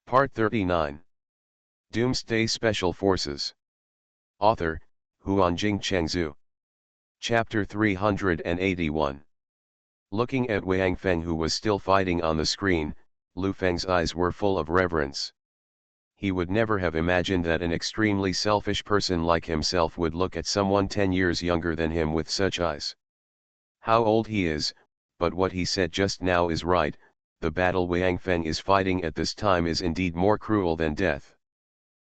Part 39. Doomsday Special Forces. Author, Huanjing Chengzhu. Chapter 381. Looking at Wang Feng, who was still fighting on the screen, Lu Feng's eyes were full of reverence. He would never have imagined that an extremely selfish person like himself would look at someone 10 years younger than him with such eyes. How old he is, but what he said just now is right. The battle Wang Feng is fighting at this time is indeed more cruel than death.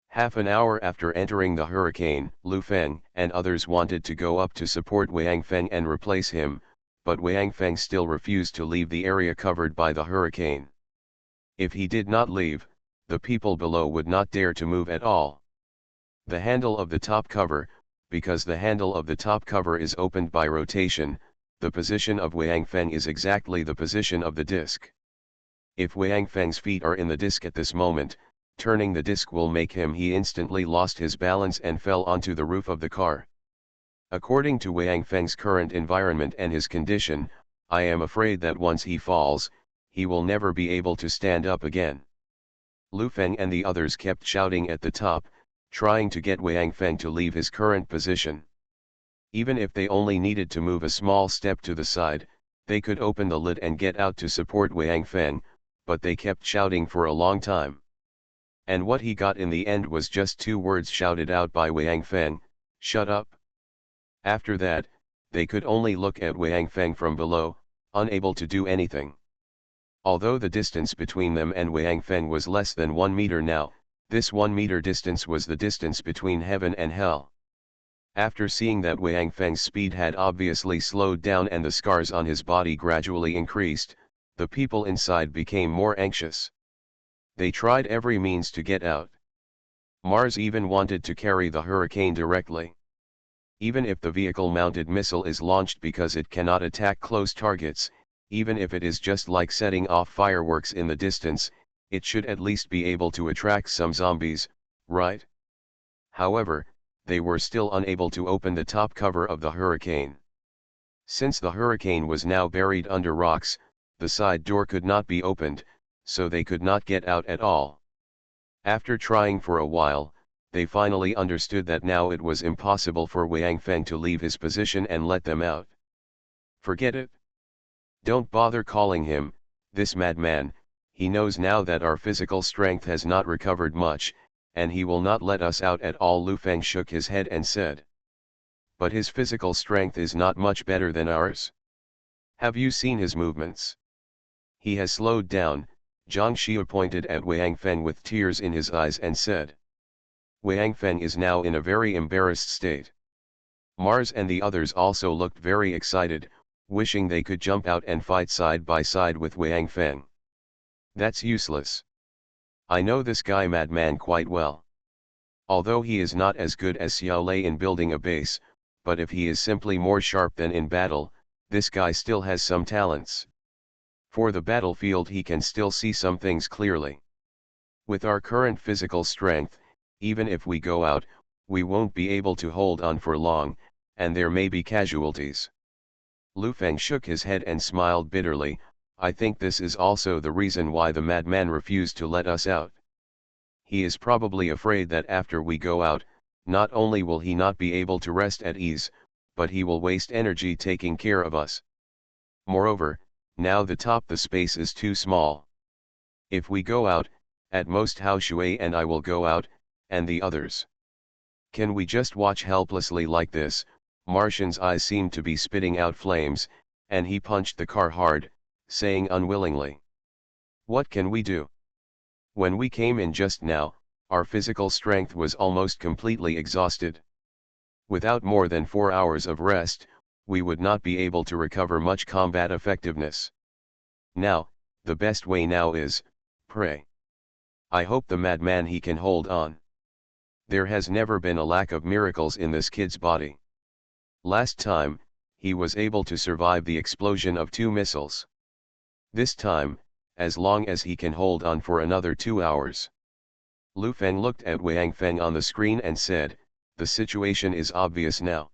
Half an hour after entering the hurricane, Lu Feng and others wanted to go up to support Wang Feng and replace him, but Wang Feng still refused to leave the area covered by the hurricane. If he did not leave, the people below would not dare to move at all. The handle of the top cover, because the handle of the top cover is opened by rotation, the position of Wang Feng is exactly the position of the disc. If Wang Feng's feet are in the disc at this moment, turning the disc will make him. He instantly lost his balance and fell onto the roof of the car. According to Wang Feng's current environment and his condition, I am afraid that once he falls, he will never be able to stand up again. Lu Feng and the others kept shouting at the top, trying to get Wang Feng to leave his current position. Even if they only needed to move a small step to the side, they could open the lid and get out to support Wang Feng, but they kept shouting for a long time. And what he got in the end was just 2 words shouted out by Wang Feng: "Shut up." After that, they could only look at Wang Feng from below, unable to do anything. Although the distance between them and Wang Feng was less than 1 meter now, this 1 meter distance was the distance between heaven and hell. After seeing that Wang Feng's speed had obviously slowed down and the scars on his body gradually increased, the people inside became more anxious. They tried every means to get out. Mars even wanted to carry the hurricane directly. Even if the vehicle-mounted missile is launched because it cannot attack close targets, even if it is just like setting off fireworks in the distance, it should at least be able to attract some zombies, right? However, they were still unable to open the top cover of the hurricane. Since the hurricane was now buried under rocks, the side door could not be opened, so they could not get out at all. After trying for a while, they finally understood that now it was impossible for Wang Feng to leave his position and let them out. Forget it. Don't bother calling him, this madman. He knows now that our physical strength has not recovered much, and he will not let us out at all. Lu Feng shook his head and said. But his physical strength is not much better than ours. Have you seen his movements? He has slowed down. Zhang Xia pointed at Wang Feng with tears in his eyes and said. Wang Feng is now in a very embarrassed state. Mars and the others also looked very excited, wishing they could jump out and fight side by side with Wang Feng. That's useless. I know this guy madman quite well. Although he is not as good as Xiao Lei in building a base, but if he is simply more sharp than in battle, this guy still has some talents. For the battlefield he can still see some things clearly. With our current physical strength, even if we go out, we won't be able to hold on for long, and there may be casualties. Lu Feng shook his head and smiled bitterly. I think this is also the reason why the madman refused to let us out. He is probably afraid that after we go out, not only will he not be able to rest at ease, but he will waste energy taking care of us. Moreover, now the space is too small. If we go out, at most Hao Shui and I will go out, and the others. Can we just watch helplessly like this? Martian's eyes seemed to be spitting out flames, and he punched the car hard, saying unwillingly. What can we do? When we came in just now, our physical strength was almost completely exhausted. Without more than 4 hours of rest, we would not be able to recover much combat effectiveness. Now, the best way now is, pray. I hope the madman he can hold on. There has never been a lack of miracles in this kid's body. Last time, he was able to survive the explosion of 2 missiles. This time, as long as he can hold on for another 2 hours. Lu Feng looked at Wang Feng on the screen and said, the situation is obvious now.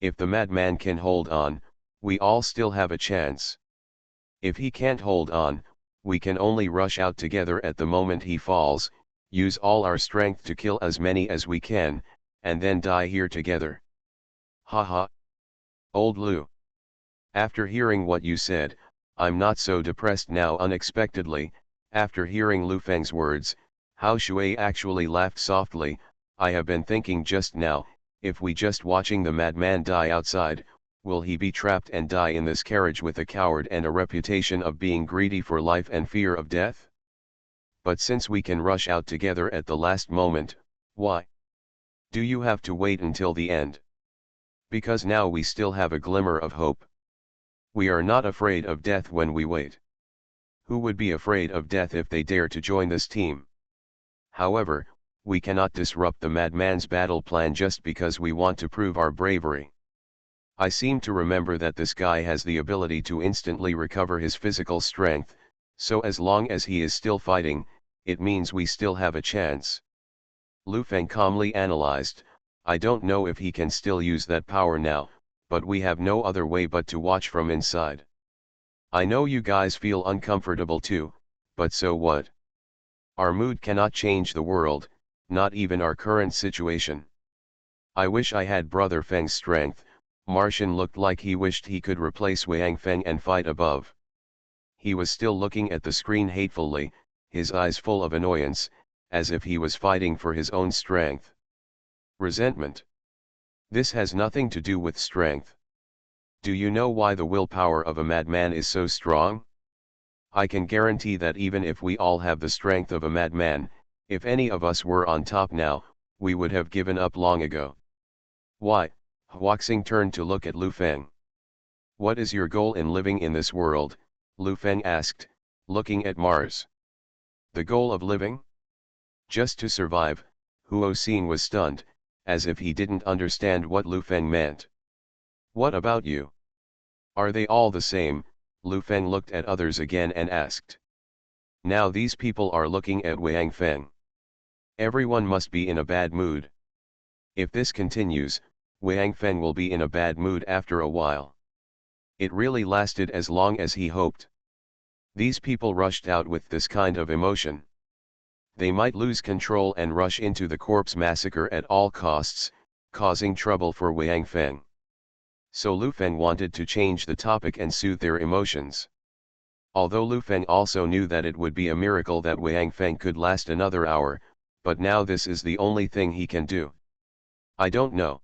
If the madman can hold on, we all still have a chance. If he can't hold on, we can only rush out together at the moment he falls, use all our strength to kill as many as we can, and then die here together. Haha. Old Lu. After hearing what you said, I'm not so depressed now. Unexpectedly, after hearing Lu Feng's words, Hao Shui actually laughed softly. I have been thinking just now, if we just watching the madman die outside, will he be trapped and die in this carriage with a coward and a reputation of being greedy for life and fear of death? But since we can rush out together at the last moment, why do you have to wait until the end? Because now we still have a glimmer of hope. We are not afraid of death when we wait. Who would be afraid of death if they dare to join this team? However, we cannot disrupt the madman's battle plan just because we want to prove our bravery. I seem to remember that this guy has the ability to instantly recover his physical strength, so as long as he is still fighting, it means we still have a chance. Lu Feng calmly analyzed, I don't know if he can still use that power now, but we have no other way but to watch from inside. I know you guys feel uncomfortable too, but so what? Our mood cannot change the world, not even our current situation. I wish I had Brother Feng's strength. Martian looked like he wished he could replace Wang Feng and fight above. He was still looking at the screen hatefully, his eyes full of annoyance, as if he was fighting for his own strength. Resentment. This has nothing to do with strength. Do you know why the willpower of a madman is so strong? I can guarantee that even if we all have the strength of a madman, if any of us were on top now, we would have given up long ago. Why? Huaxing turned to look at Lu Feng. What is your goal in living in this world? Lu Feng asked, looking at Mars. The goal of living? Just to survive. Huo Xin was stunned, as if he didn't understand what Lu Feng meant. What about you? Are they all the same? Lu Feng looked at others again and asked. Now these people are looking at Wang Feng. Everyone must be in a bad mood. If this continues, Wang Feng will be in a bad mood after a while. It really lasted as long as he hoped. These people rushed out with this kind of emotion. They might lose control and rush into the corpse massacre at all costs, causing trouble for Wang Feng. So Lu Feng wanted to change the topic and soothe their emotions. Although Lu Feng also knew that it would be a miracle that Wang Feng could last another hour, but now this is the only thing he can do. I don't know.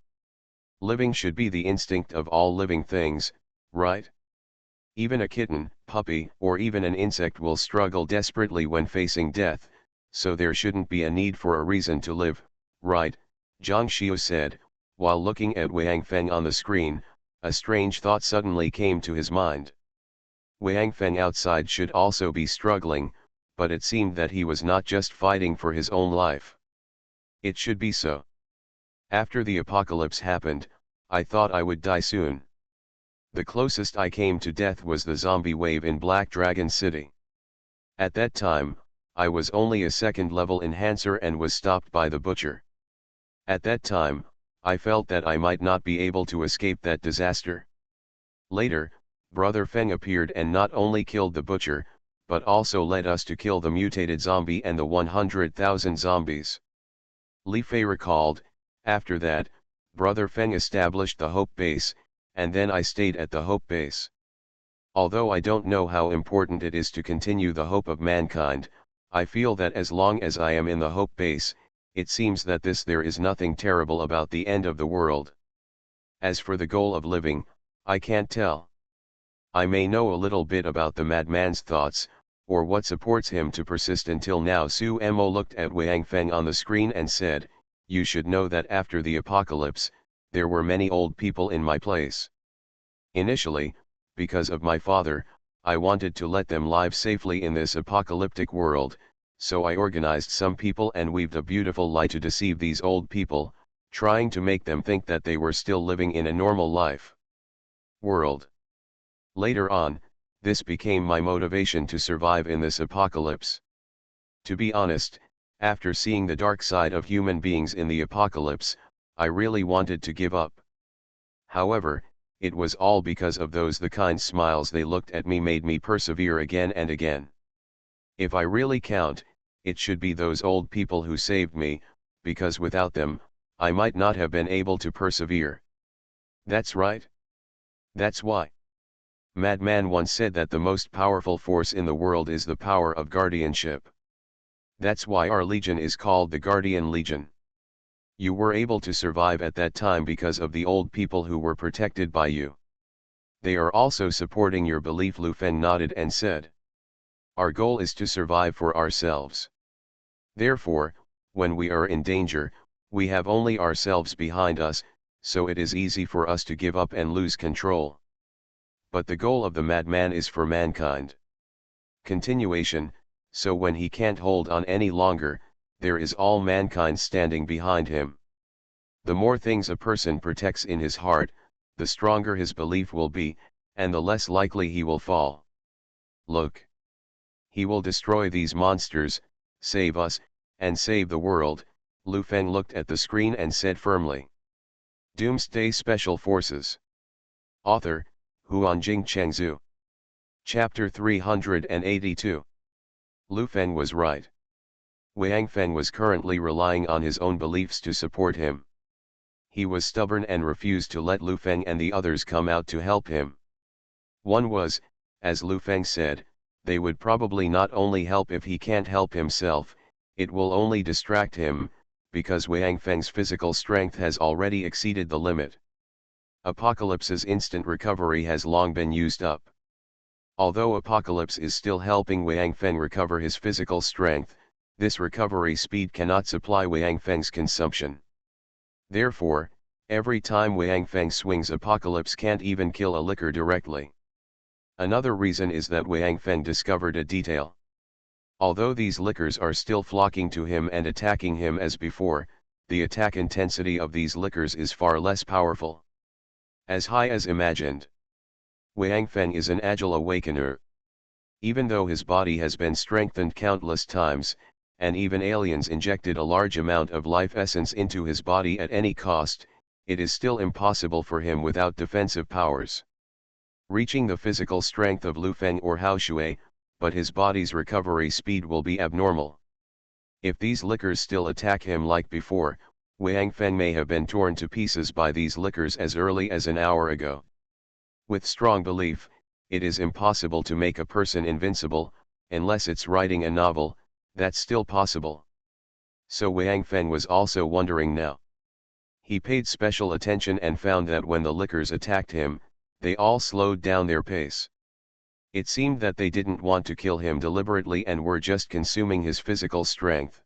Living should be the instinct of all living things, right? Even a kitten, puppy, or even an insect will struggle desperately when facing death, so there shouldn't be a need for a reason to live, right? Zhang Xiu said, while looking at Wang Feng on the screen. A strange thought suddenly came to his mind. Wang Feng outside should also be struggling, but it seemed that he was not just fighting for his own life. It should be so. After the apocalypse happened, I thought I would die soon. The closest I came to death was the zombie wave in Black Dragon City. At that time, I was only a second-level enhancer and was stopped by the butcher. At that time, I felt that I might not be able to escape that disaster. Later, Brother Feng appeared and not only killed the butcher, but also led us to kill the mutated zombie and the 100,000 zombies. Li Fei recalled, after that, Brother Feng established the Hope Base, and then I stayed at the Hope Base. Although I don't know how important it is to continue the hope of mankind, I feel that as long as I am in the Hope Base, it seems that there is nothing terrible about the end of the world. As for the goal of living, I can't tell. I may know a little bit about the madman's thoughts, or what supports him to persist until now. Su Mo looked at Wang Feng on the screen and said, you should know that after the apocalypse, there were many old people in my place. Initially, because of my father, I wanted to let them live safely in this apocalyptic world, so I organized some people and weaved a beautiful lie to deceive these old people, trying to make them think that they were still living in a normal life. World. Later on, this became my motivation to survive in this apocalypse. To be honest, after seeing the dark side of human beings in the apocalypse, I really wanted to give up. However, it was all because of the kind smiles they looked at me made me persevere again and again. If I really count, it should be those old people who saved me, because without them, I might not have been able to persevere. That's right. That's why. Madman once said that the most powerful force in the world is the power of guardianship. That's why our legion is called the Guardian Legion. You were able to survive at that time because of the old people who were protected by you. They are also supporting your belief. Lu Feng nodded and said. Our goal is to survive for ourselves. Therefore, when we are in danger, we have only ourselves behind us, so it is easy for us to give up and lose control. But the goal of the madman is for mankind. Continuation, so when he can't hold on any longer, there is all mankind standing behind him. The more things a person protects in his heart, the stronger his belief will be, and the less likely he will fall. Look. He will destroy these monsters, save us, and save the world. Lu Feng looked at the screen and said firmly. Doomsday Special Forces. Author, Huanjing Chengzhu. Chapter 382. Lu Feng was right. Wang Feng was currently relying on his own beliefs to support him. He was stubborn and refused to let Lu Feng and the others come out to help him. One was, as Lu Feng said, they would probably not only help if he can't help himself, it will only distract him, because Wang Feng's physical strength has already exceeded the limit. Apocalypse's instant recovery has long been used up. Although Apocalypse is still helping Wang Feng recover his physical strength, this recovery speed cannot supply Wang Feng's consumption. Therefore, every time Wang Feng swings, Apocalypse can't even kill a licker directly. Another reason is that Wang Feng discovered a detail. Although these lickers are still flocking to him and attacking him as before, the attack intensity of these lickers is far less powerful. As high as imagined. Wang Feng is an agile awakener. Even though his body has been strengthened countless times, and even aliens injected a large amount of life essence into his body at any cost, it is still impossible for him without defensive powers. Reaching the physical strength of Lu Feng or Hao Shui, but his body's recovery speed will be abnormal. If these lickers still attack him like before, Wang Feng may have been torn to pieces by these lickers as early as an hour ago. With strong belief, it is impossible to make a person invincible, unless it's writing a novel, that's still possible. So Wang Feng was also wondering now. He paid special attention and found that when the lickers attacked him, they all slowed down their pace. It seemed that they didn't want to kill him deliberately and were just consuming his physical strength.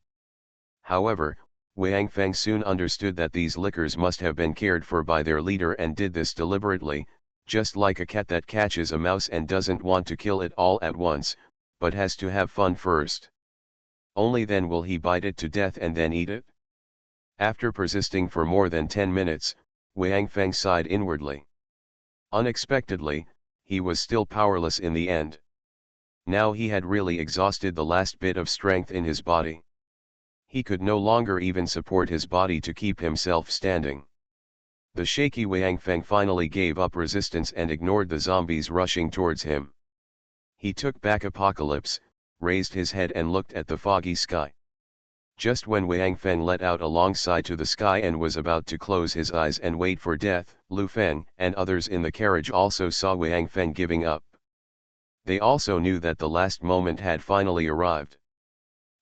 However, Wang Feng soon understood that these lickers must have been cared for by their leader and did this deliberately, just like a cat that catches a mouse and doesn't want to kill it all at once, but has to have fun first. Only then will he bite it to death and then eat it. After persisting for more than 10 minutes, Wang Feng sighed inwardly. Unexpectedly, he was still powerless in the end. Now he had really exhausted the last bit of strength in his body. He could no longer even support his body to keep himself standing. The shaky Wang Feng finally gave up resistance and ignored the zombies rushing towards him. He took back Apocalypse, raised his head and looked at the foggy sky. Just when Wang Feng let out a long sigh to the sky and was about to close his eyes and wait for death, Lu Feng and others in the carriage also saw Wang Feng giving up. They also knew that the last moment had finally arrived.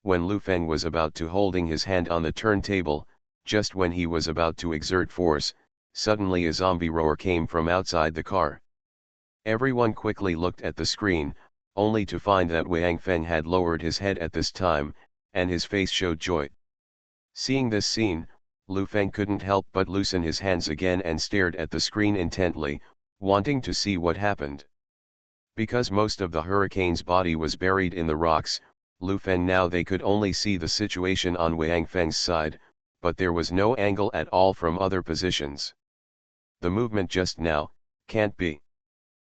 When Lu Feng was about to holding his hand on the turntable, just when he was about to exert force, suddenly a zombie roar came from outside the car. Everyone quickly looked at the screen, only to find that Wang Feng had lowered his head at this time, and his face showed joy. Seeing this scene, Lu Feng couldn't help but loosen his hands again and stared at the screen intently, wanting to see what happened. Because most of the hurricane's body was buried in the rocks, Lu Feng now they could only see the situation on Wang Feng's side, but there was no angle at all from other positions. The movement just now, can't be.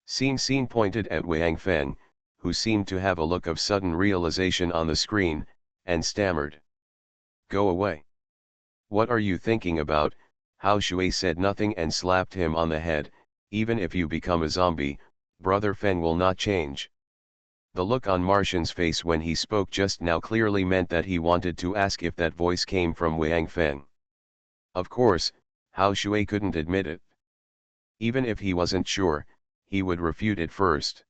Scene pointed at Wang Feng, who seemed to have a look of sudden realization on the screen, and stammered. Go away. What are you thinking about? Hao Shui said nothing and slapped him on the head. Even if you become a zombie, Brother Feng will not change. The look on Martian's face when he spoke just now clearly meant that he wanted to ask if that voice came from Wang Feng. Of course, Hao Shui couldn't admit it. Even if he wasn't sure, he would refute it first.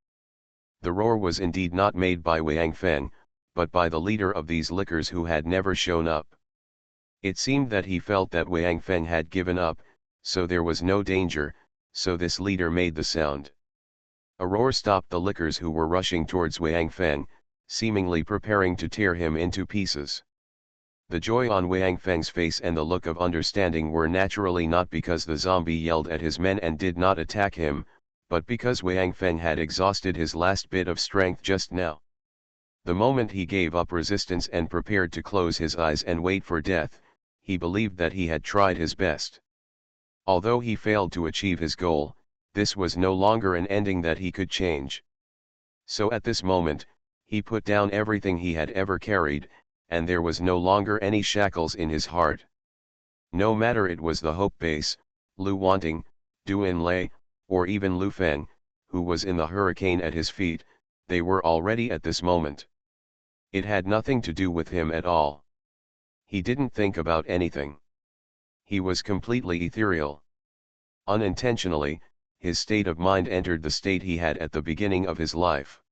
The roar was indeed not made by Wang Feng, but by the leader of these lickers who had never shown up. It seemed that he felt that Wang Feng had given up, so there was no danger, so this leader made the sound. A roar stopped the lickers who were rushing towards Wang Feng, seemingly preparing to tear him into pieces. The joy on Wang Feng's face and the look of understanding were naturally not because the zombie yelled at his men and did not attack him, but because Wang Feng had exhausted his last bit of strength just now. The moment he gave up resistance and prepared to close his eyes and wait for death, he believed that he had tried his best. Although he failed to achieve his goal, this was no longer an ending that he could change. So at this moment, he put down everything he had ever carried, and there was no longer any shackles in his heart. No matter it was the Hope Base, Lu Wanting, Du Enlai, or even Lu Feng, who was in the hurricane at his feet, they were all ready at this moment. It had nothing to do with him at all. He didn't think about anything. He was completely ethereal. Unintentionally, his state of mind entered the state he had at the beginning of his life.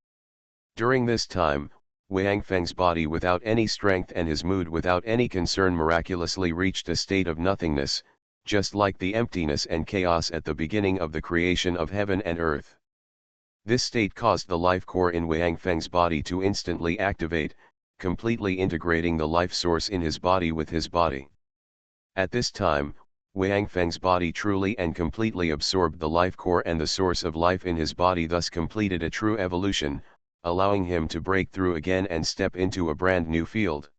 During this time, Wang Feng's body without any strength and his mood without any concern miraculously reached a state of nothingness, just like the emptiness and chaos at the beginning of the creation of heaven and earth. This state caused the life core in Wang Feng's body to instantly activate, completely integrating the life source in his body with his body. At this time, Wang Feng's body truly and completely absorbed the life core and the source of life in his body, thus completed a true evolution, allowing him to break through again and step into a brand new field.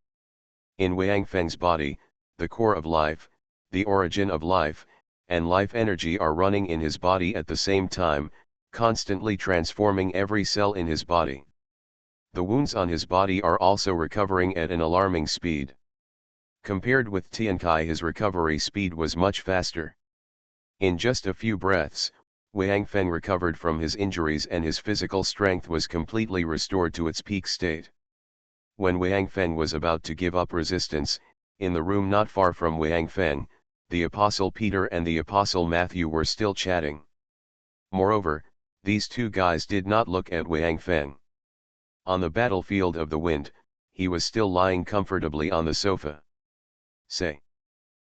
In Wang Feng's body, the core of life, the origin of life, and life energy are running in his body at the same time, constantly transforming every cell in his body. The wounds on his body are also recovering at an alarming speed. Compared with Tiankai, his recovery speed was much faster. In just a few breaths, Wang Feng recovered from his injuries and his physical strength was completely restored to its peak state. When Wang Feng was about to give up resistance, in the room not far from Wang Feng, the Apostle Peter and the Apostle Matthew were still chatting. Moreover, these two guys did not look at Wang Feng. On the battlefield of the wind, he was still lying comfortably on the sofa. Say,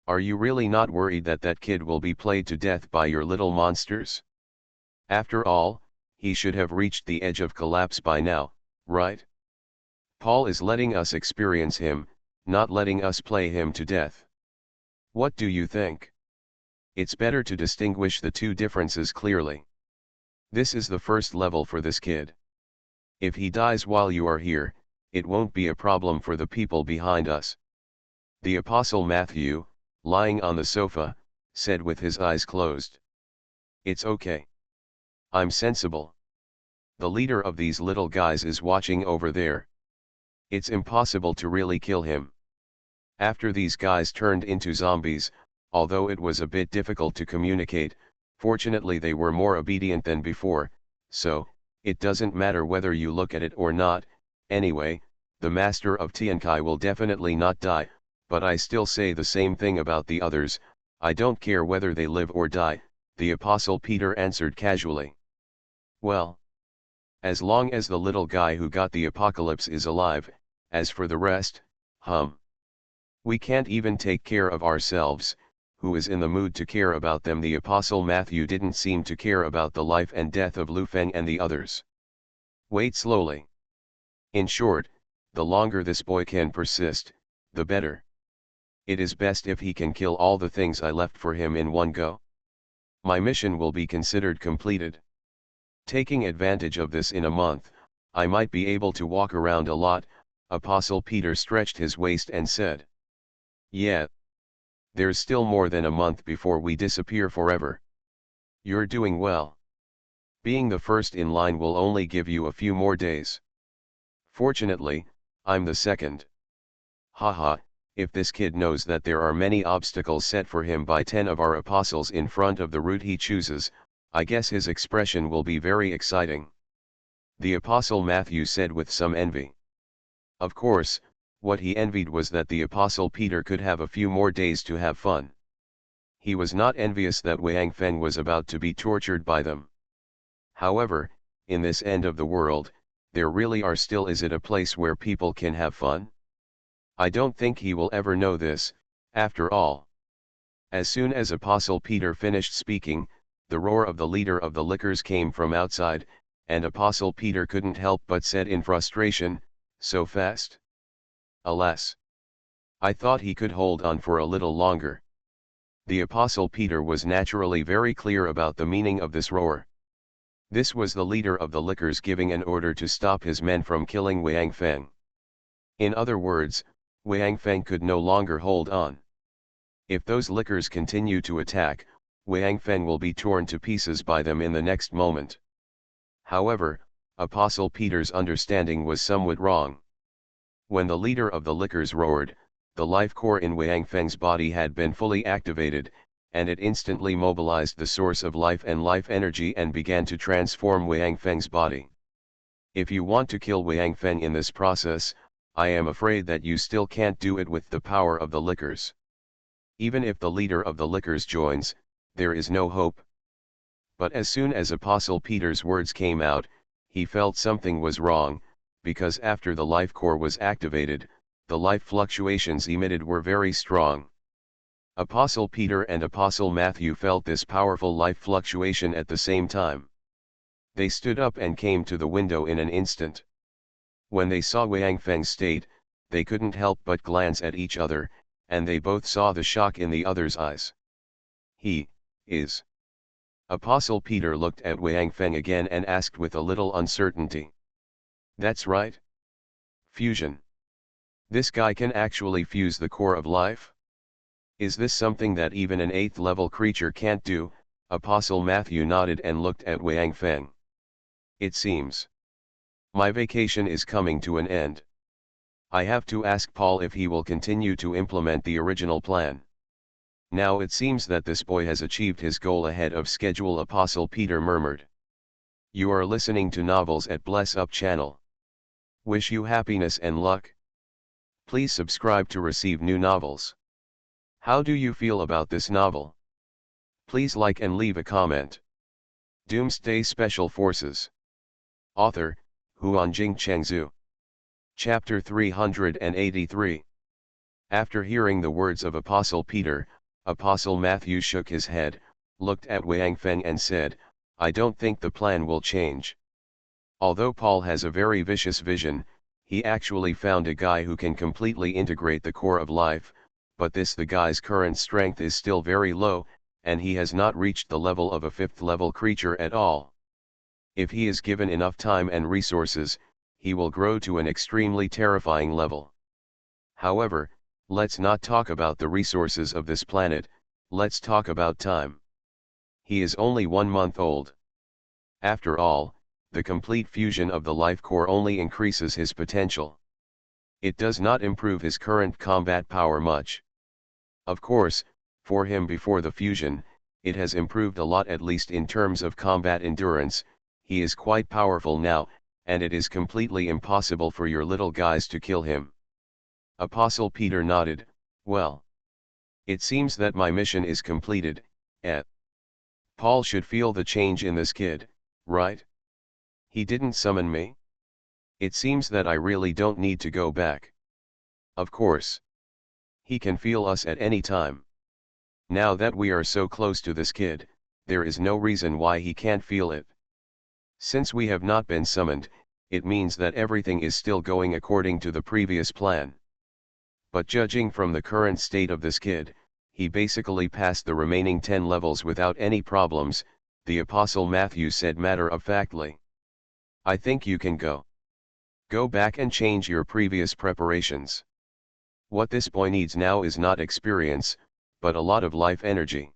are you really not worried that that kid will be played to death by your little monsters? After all, he should have reached the edge of collapse by now, right? Paul is letting us experience him, not letting us play him to death. What do you think? It's better to distinguish the two differences clearly. This is the first level for this kid. If he dies while you are here, it won't be a problem for the people behind us. The Apostle Matthew, lying on the sofa, said with his eyes closed. It's okay. I'm sensible. The leader of these little guys is watching over there. It's impossible to really kill him. After these guys turned into zombies, although it was a bit difficult to communicate, fortunately they were more obedient than before, so, it doesn't matter whether you look at it or not. Anyway, the master of Tiankai will definitely not die, but I still say the same thing about the others. I don't care whether they live or die, the Apostle Peter answered casually. Well, as long as the little guy who got the apocalypse is alive, as for the rest, we can't even take care of ourselves. Who is in the mood to care about them? The Apostle Matthew didn't seem to care about the life and death of Lu Feng and the others. Wait slowly. In short, the longer this boy can persist, the better. It is best if he can kill all the things I left for him in one go. My mission will be considered completed. Taking advantage of this, in a month, I might be able to walk around a lot. Apostle Peter stretched his waist and said. Yeah. There's still more than a month before we disappear forever. You're doing well. Being the first in line will only give you a few more days. Fortunately, I'm the second. Haha, if this kid knows that there are many obstacles set for him by 10 of our apostles in front of the route he chooses, I guess his expression will be very exciting. the Apostle Matthew said with some envy. Of course, what he envied was that the Apostle Peter could have a few more days to have fun. He was not envious that Wang Feng was about to be tortured by them. However, in this end of the world, there really is it a place where people can have fun? I don't think he will ever know this, after all. As soon as Apostle Peter finished speaking, the roar of the leader of the lickers came from outside, and Apostle Peter couldn't help but said in frustration, "So fast? Alas! I thought he could hold on for a little longer." The Apostle Peter was naturally very clear about the meaning of this roar. This was the leader of the lickers giving an order to stop his men from killing Wang Feng. In other words, Wang Feng could no longer hold on. If those lickers continue to attack, Wang Feng will be torn to pieces by them in the next moment. However, Apostle Peter's understanding was somewhat wrong. When the leader of the lickers roared, the life core in Wang Feng's body had been fully activated, and it instantly mobilized the source of life and life energy and began to transform Wang Feng's body. If you want to kill Wang Feng in this process, I am afraid that you still can't do it with the power of the lickers. Even if the leader of the lickers joins, there is no hope. But as soon as Apostle Peter's words came out, he felt something was wrong, because after the life core was activated, the life fluctuations emitted were very strong. Apostle Peter and Apostle Matthew felt this powerful life fluctuation at the same time. They stood up and came to the window in an instant. When they saw Wang Feng's state, they couldn't help but glance at each other, and they both saw the shock in the other's eyes. He is. Apostle Peter looked at Wang Feng again and asked with a little uncertainty. That's right. Fusion. This guy can actually fuse the core of life? Is this something that even an 8th level creature can't do? Apostle Matthew nodded and looked at Wang Feng. It seems. My vacation is coming to an end. I have to ask Paul if he will continue to implement the original plan. Now it seems that this boy has achieved his goal ahead of schedule, Apostle Peter murmured. You are listening to Novels at Bless Up channel. Wish you happiness and luck. Please subscribe to receive new novels. How do you feel about this novel? Please like and leave a comment. Doomsday Special Forces. Author, Huanjing Chengzhu. Chapter 383. After hearing the words of Apostle Peter, Apostle Matthew shook his head, looked at Wang Feng and said, I don't think the plan will change. Although Paul has a very vicious vision, he actually found a guy who can completely integrate the core of life, but the guy's current strength is still very low, and he has not reached the level of a 5th level creature at all. If he is given enough time and resources, he will grow to an extremely terrifying level. However, let's not talk about the resources of this planet, let's talk about time. He is only 1 month old. After all, the complete fusion of the life core only increases his potential. It does not improve his current combat power much. Of course, for him before the fusion, it has improved a lot, at least in terms of combat endurance. He is quite powerful now, and it is completely impossible for your little guys to kill him. Apostle Peter nodded. Well, it seems that my mission is completed. Paul should feel the change in this kid, right? He didn't summon me? It seems that I really don't need to go back. Of course. He can feel us at any time. Now that we are so close to this kid, there is no reason why he can't feel it. Since we have not been summoned, it means that everything is still going according to the previous plan. But judging from the current state of this kid, he basically passed the remaining 10 levels without any problems, the Apostle Matthew said matter-of-factly. I think you can go. Go back and change your previous preparations. What this boy needs now is not experience, but a lot of life energy.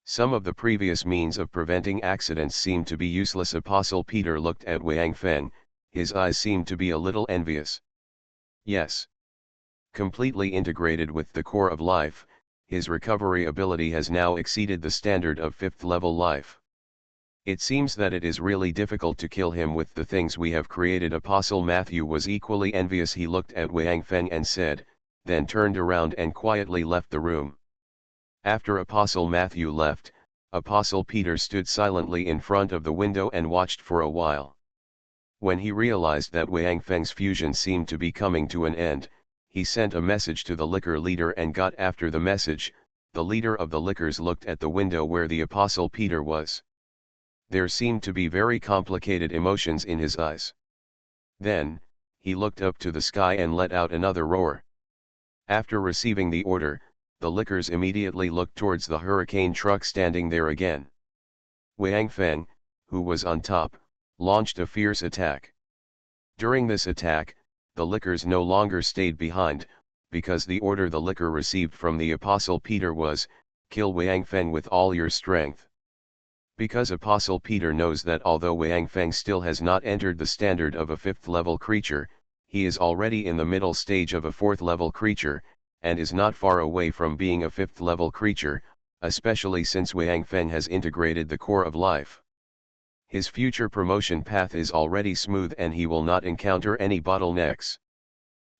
Some of the previous means of preventing accidents seem to be useless. Apostle Peter looked at Wang Feng, his eyes seemed to be a little envious. Yes. Completely integrated with the core of life, his recovery ability has now exceeded the standard of 5th level life. It seems that it is really difficult to kill him with the things we have created. Apostle Matthew was equally envious. He looked at Wang Feng and said, then turned around and quietly left the room. After Apostle Matthew left, Apostle Peter stood silently in front of the window and watched for a while. When he realized that Wang Feng's fusion seemed to be coming to an end, he sent a message to the liquor leader and got after the message. The leader of the liquors looked at the window where the Apostle Peter was. There seemed to be very complicated emotions in his eyes. Then, he looked up to the sky and let out another roar. After receiving the order, the liquors immediately looked towards the hurricane truck standing there again. Wang Feng, who was on top, launched a fierce attack. During this attack, the liquors no longer stayed behind, because the order the liquor received from the Apostle Peter was, kill Wang Feng with all your strength. Because Apostle Peter knows that although Wang Feng still has not entered the standard of a 5th level creature, he is already in the middle stage of a 4th level creature, and is not far away from being a 5th level creature, especially since Wang Feng has integrated the core of life. His future promotion path is already smooth and he will not encounter any bottlenecks.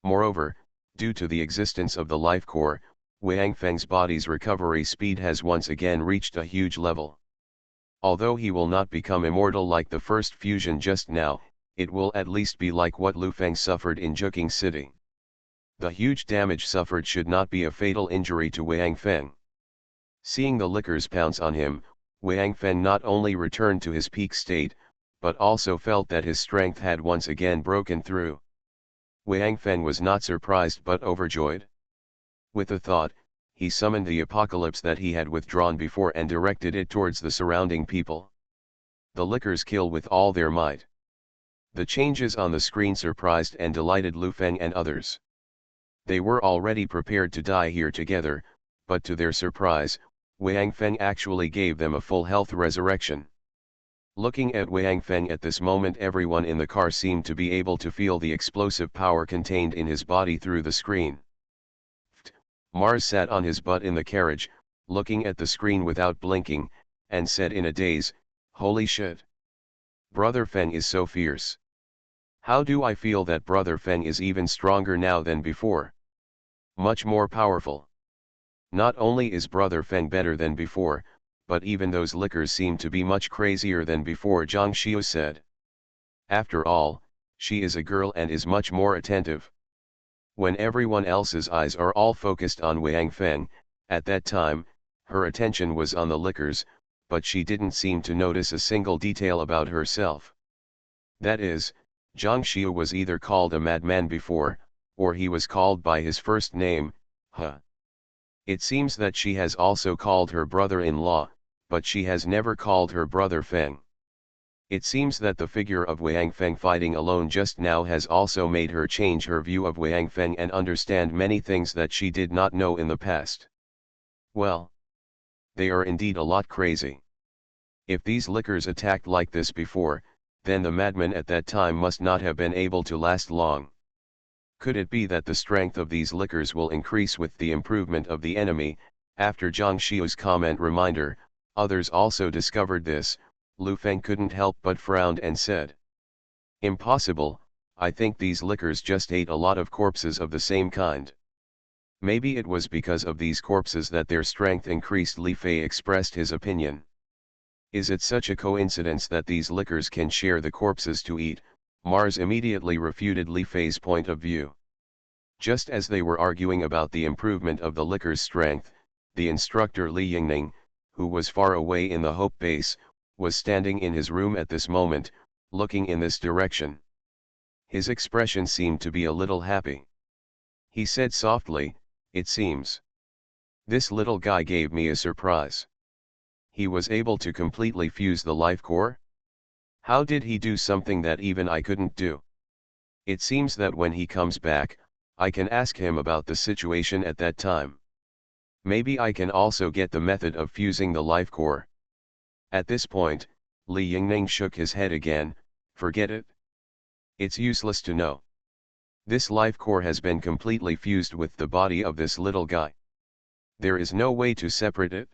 Moreover, due to the existence of the life core, Wang Feng's body's recovery speed has once again reached a huge level. Although he will not become immortal like the first fusion just now, it will at least be like what Lu Feng suffered in Juking City. The huge damage suffered should not be a fatal injury to Wang Feng. Seeing the liquors pounce on him, Wang Feng not only returned to his peak state, but also felt that his strength had once again broken through. Wang Feng was not surprised but overjoyed. With a thought, he summoned the apocalypse that he had withdrawn before and directed it towards the surrounding people. The liquors kill with all their might. The changes on the screen surprised and delighted Lu Feng and others. They were already prepared to die here together, but to their surprise, Wang Feng actually gave them a full health resurrection. Looking at Wang Feng at this moment, everyone in the car seemed to be able to feel the explosive power contained in his body through the screen. Mars sat on his butt in the carriage, looking at the screen without blinking, and said in a daze, "Holy shit! Brother Feng is so fierce. How do I feel that Brother Feng is even stronger now than before? Much more powerful. Not only is Brother Feng better than before, but even those liquors seem to be much crazier than before," Zhang Xiu said. After all, she is a girl and is much more attentive. When everyone else's eyes are all focused on Wang Feng, at that time, her attention was on the liquors, but she didn't seem to notice a single detail about herself. That is, Zhang Xiu was either called a madman before, or he was called by his first name, He. It seems that she has also called her brother-in-law, but she has never called her brother Feng. It seems that the figure of Wang Feng fighting alone just now has also made her change her view of Wang Feng and understand many things that she did not know in the past. Well, they are indeed a lot crazy. If these liquors attacked like this before, then the madman at that time must not have been able to last long. Could it be that the strength of these liquors will increase with the improvement of the enemy? After Zhang Xiu's comment reminder, others also discovered this. Lu Feng couldn't help but frowned and said, "Impossible, I think these liquors just ate a lot of corpses of the same kind. Maybe it was because of these corpses that their strength increased." Li Fei expressed his opinion. "Is it such a coincidence that these liquors can share the corpses to eat?" Mars immediately refuted Li Fei's point of view. Just as they were arguing about the improvement of the liquor's strength, the instructor Li Yingning, who was far away in the Hope Base, was standing in his room at this moment, looking in this direction. His expression seemed to be a little happy. He said softly, "It seems this little guy gave me a surprise. He was able to completely fuse the life core? How did he do something that even I couldn't do? It seems that when he comes back, I can ask him about the situation at that time. Maybe I can also get the method of fusing the life core." At this point, Li Yingning shook his head again. "Forget it. It's useless to know. This life core has been completely fused with the body of this little guy. There is no way to separate it.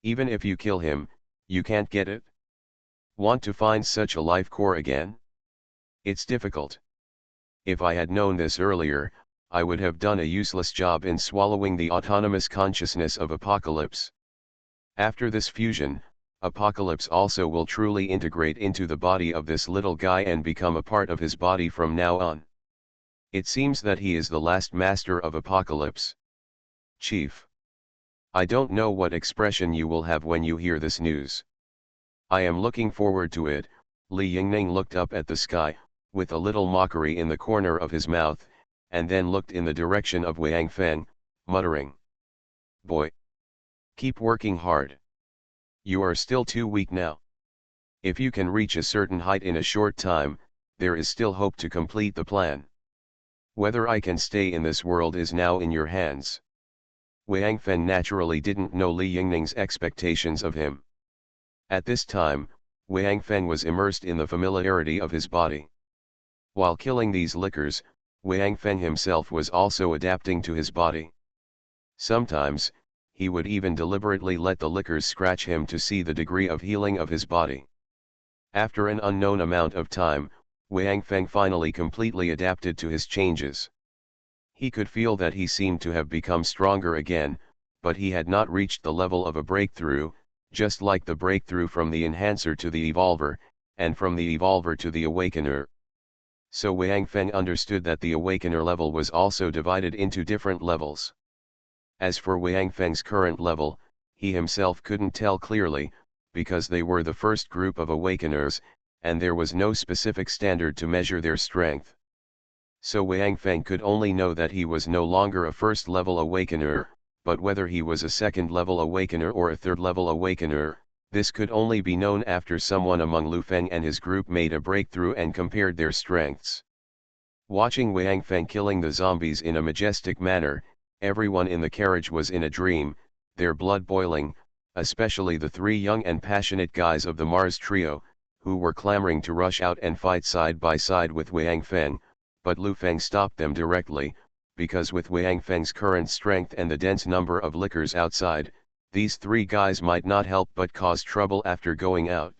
Even if you kill him, you can't get it. Want to find such a life core again? It's difficult. If I had known this earlier, I would have done a useless job in swallowing the autonomous consciousness of Apocalypse. After this fusion, Apocalypse also will truly integrate into the body of this little guy and become a part of his body from now on. It seems that he is the last master of Apocalypse. Chief. I don't know what expression you will have when you hear this news. I am looking forward to it. Li Yingning looked up at the sky, with a little mockery in the corner of his mouth, and then looked in the direction of Wang Feng, muttering. Boy. Keep working hard. You are still too weak now. If you can reach a certain height in a short time, there is still hope to complete the plan. Whether I can stay in this world is now in your hands. Wang Feng naturally didn't know Li Yingning's expectations of him. At this time, Wang Feng was immersed in the familiarity of his body. While killing these lickers, Wang Feng himself was also adapting to his body. Sometimes, he would even deliberately let the lickers scratch him to see the degree of healing of his body. After an unknown amount of time, Wang Feng finally completely adapted to his changes. He could feel that he seemed to have become stronger again, but he had not reached the level of a breakthrough, just like the breakthrough from the enhancer to the evolver, and from the evolver to the awakener. So Wang Feng understood that the awakener level was also divided into different levels. As for Wang Feng's current level, he himself couldn't tell clearly, because they were the first group of awakeners, and there was no specific standard to measure their strength. So Wang Feng could only know that he was no longer a first-level awakener, but whether he was a second-level awakener or a third-level awakener, this could only be known after someone among Lu Feng and his group made a breakthrough and compared their strengths. Watching Wang Feng killing the zombies in a majestic manner, everyone in the carriage was in a dream, their blood boiling, especially the three young and passionate guys of the Mars trio, who were clamoring to rush out and fight side by side with Wang Feng, but Lu Feng stopped them directly, because with Wang Feng's current strength and the dense number of lickers outside, these three guys might not help but cause trouble after going out.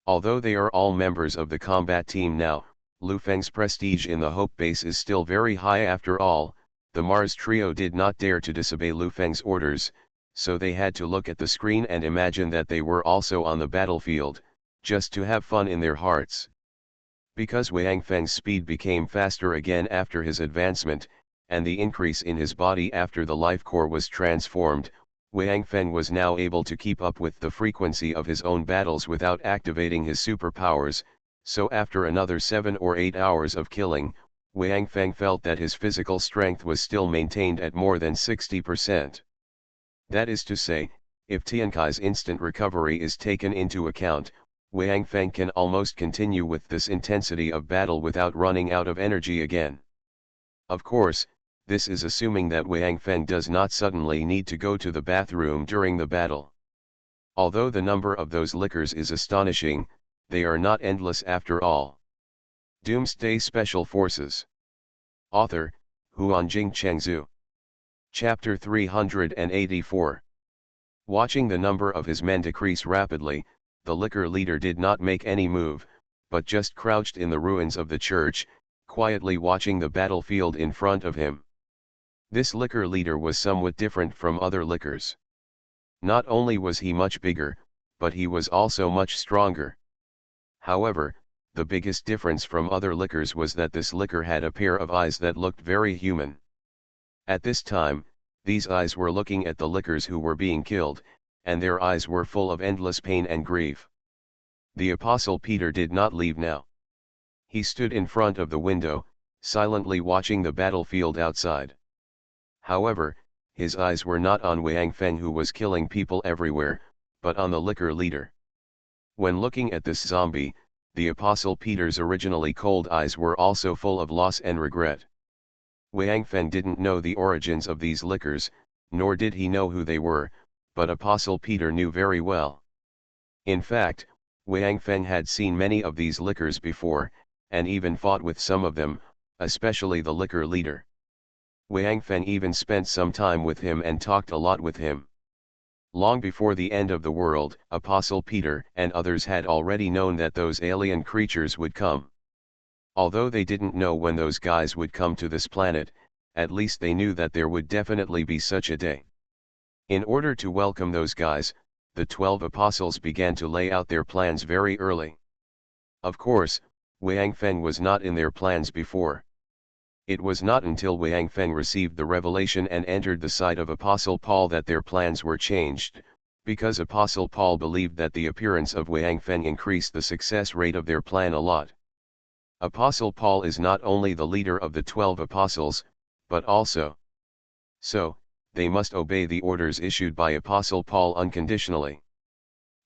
Although they are all members of the combat team now, Lu Feng's prestige in the Hope base is still very high after all. The Mars trio did not dare to disobey Lu Feng's orders, so they had to look at the screen and imagine that they were also on the battlefield, just to have fun in their hearts. Because Wang Feng's speed became faster again after his advancement, and the increase in his body after the life core was transformed, Wang Feng was now able to keep up with the frequency of his own battles without activating his superpowers, so after another 7 or 8 hours of killing, Wang Feng felt that his physical strength was still maintained at more than 60%. That is to say, if Tiankai's instant recovery is taken into account, Wang Feng can almost continue with this intensity of battle without running out of energy again. Of course, this is assuming that Wang Feng does not suddenly need to go to the bathroom during the battle. Although the number of those lickers is astonishing, they are not endless after all. Doomsday Special Forces. Author, Huanjing Chengzhu. Chapter 384. Watching the number of his men decrease rapidly, the licker leader did not make any move, but just crouched in the ruins of the church, quietly watching the battlefield in front of him. This licker leader was somewhat different from other lickers. Not only was he much bigger, but he was also much stronger. However, the biggest difference from other lickers was that this licker had a pair of eyes that looked very human. At this time, these eyes were looking at the lickers who were being killed, and their eyes were full of endless pain and grief. The Apostle Peter did not leave now. He stood in front of the window, silently watching the battlefield outside. However, his eyes were not on Wang Feng who was killing people everywhere, but on the licker leader. When looking at this zombie, the Apostle Peter's originally cold eyes were also full of loss and regret. Wang Feng didn't know the origins of these lickers, nor did he know who they were, but Apostle Peter knew very well. In fact, Wang Feng had seen many of these lickers before, and even fought with some of them, especially the licker leader. Wang Feng even spent some time with him and talked a lot with him. Long before the end of the world, Apostle Peter and others had already known that those alien creatures would come. Although they didn't know when those guys would come to this planet, at least they knew that there would definitely be such a day. In order to welcome those guys, the 12 apostles began to lay out their plans very early. Of course, Wang Feng was not in their plans before. It was not until Wang Feng received the revelation and entered the sight of Apostle Paul that their plans were changed, because Apostle Paul believed that the appearance of Wang Feng increased the success rate of their plan a lot. Apostle Paul is not only the leader of the 12 apostles, but also. So, they must obey the orders issued by Apostle Paul unconditionally.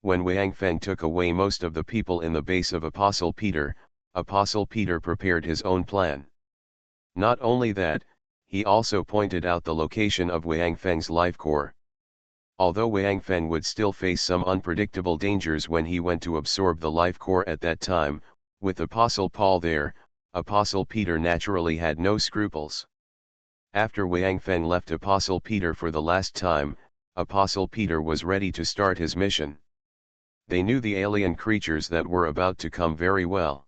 When Wang Feng took away most of the people in the base of Apostle Peter prepared his own plan. Not only that, he also pointed out the location of Wang Feng's life core. Although Wang Feng would still face some unpredictable dangers when he went to absorb the life core at that time, with Apostle Paul there, Apostle Peter naturally had no scruples. After Wang Feng left Apostle Peter for the last time, Apostle Peter was ready to start his mission. They knew the alien creatures that were about to come very well.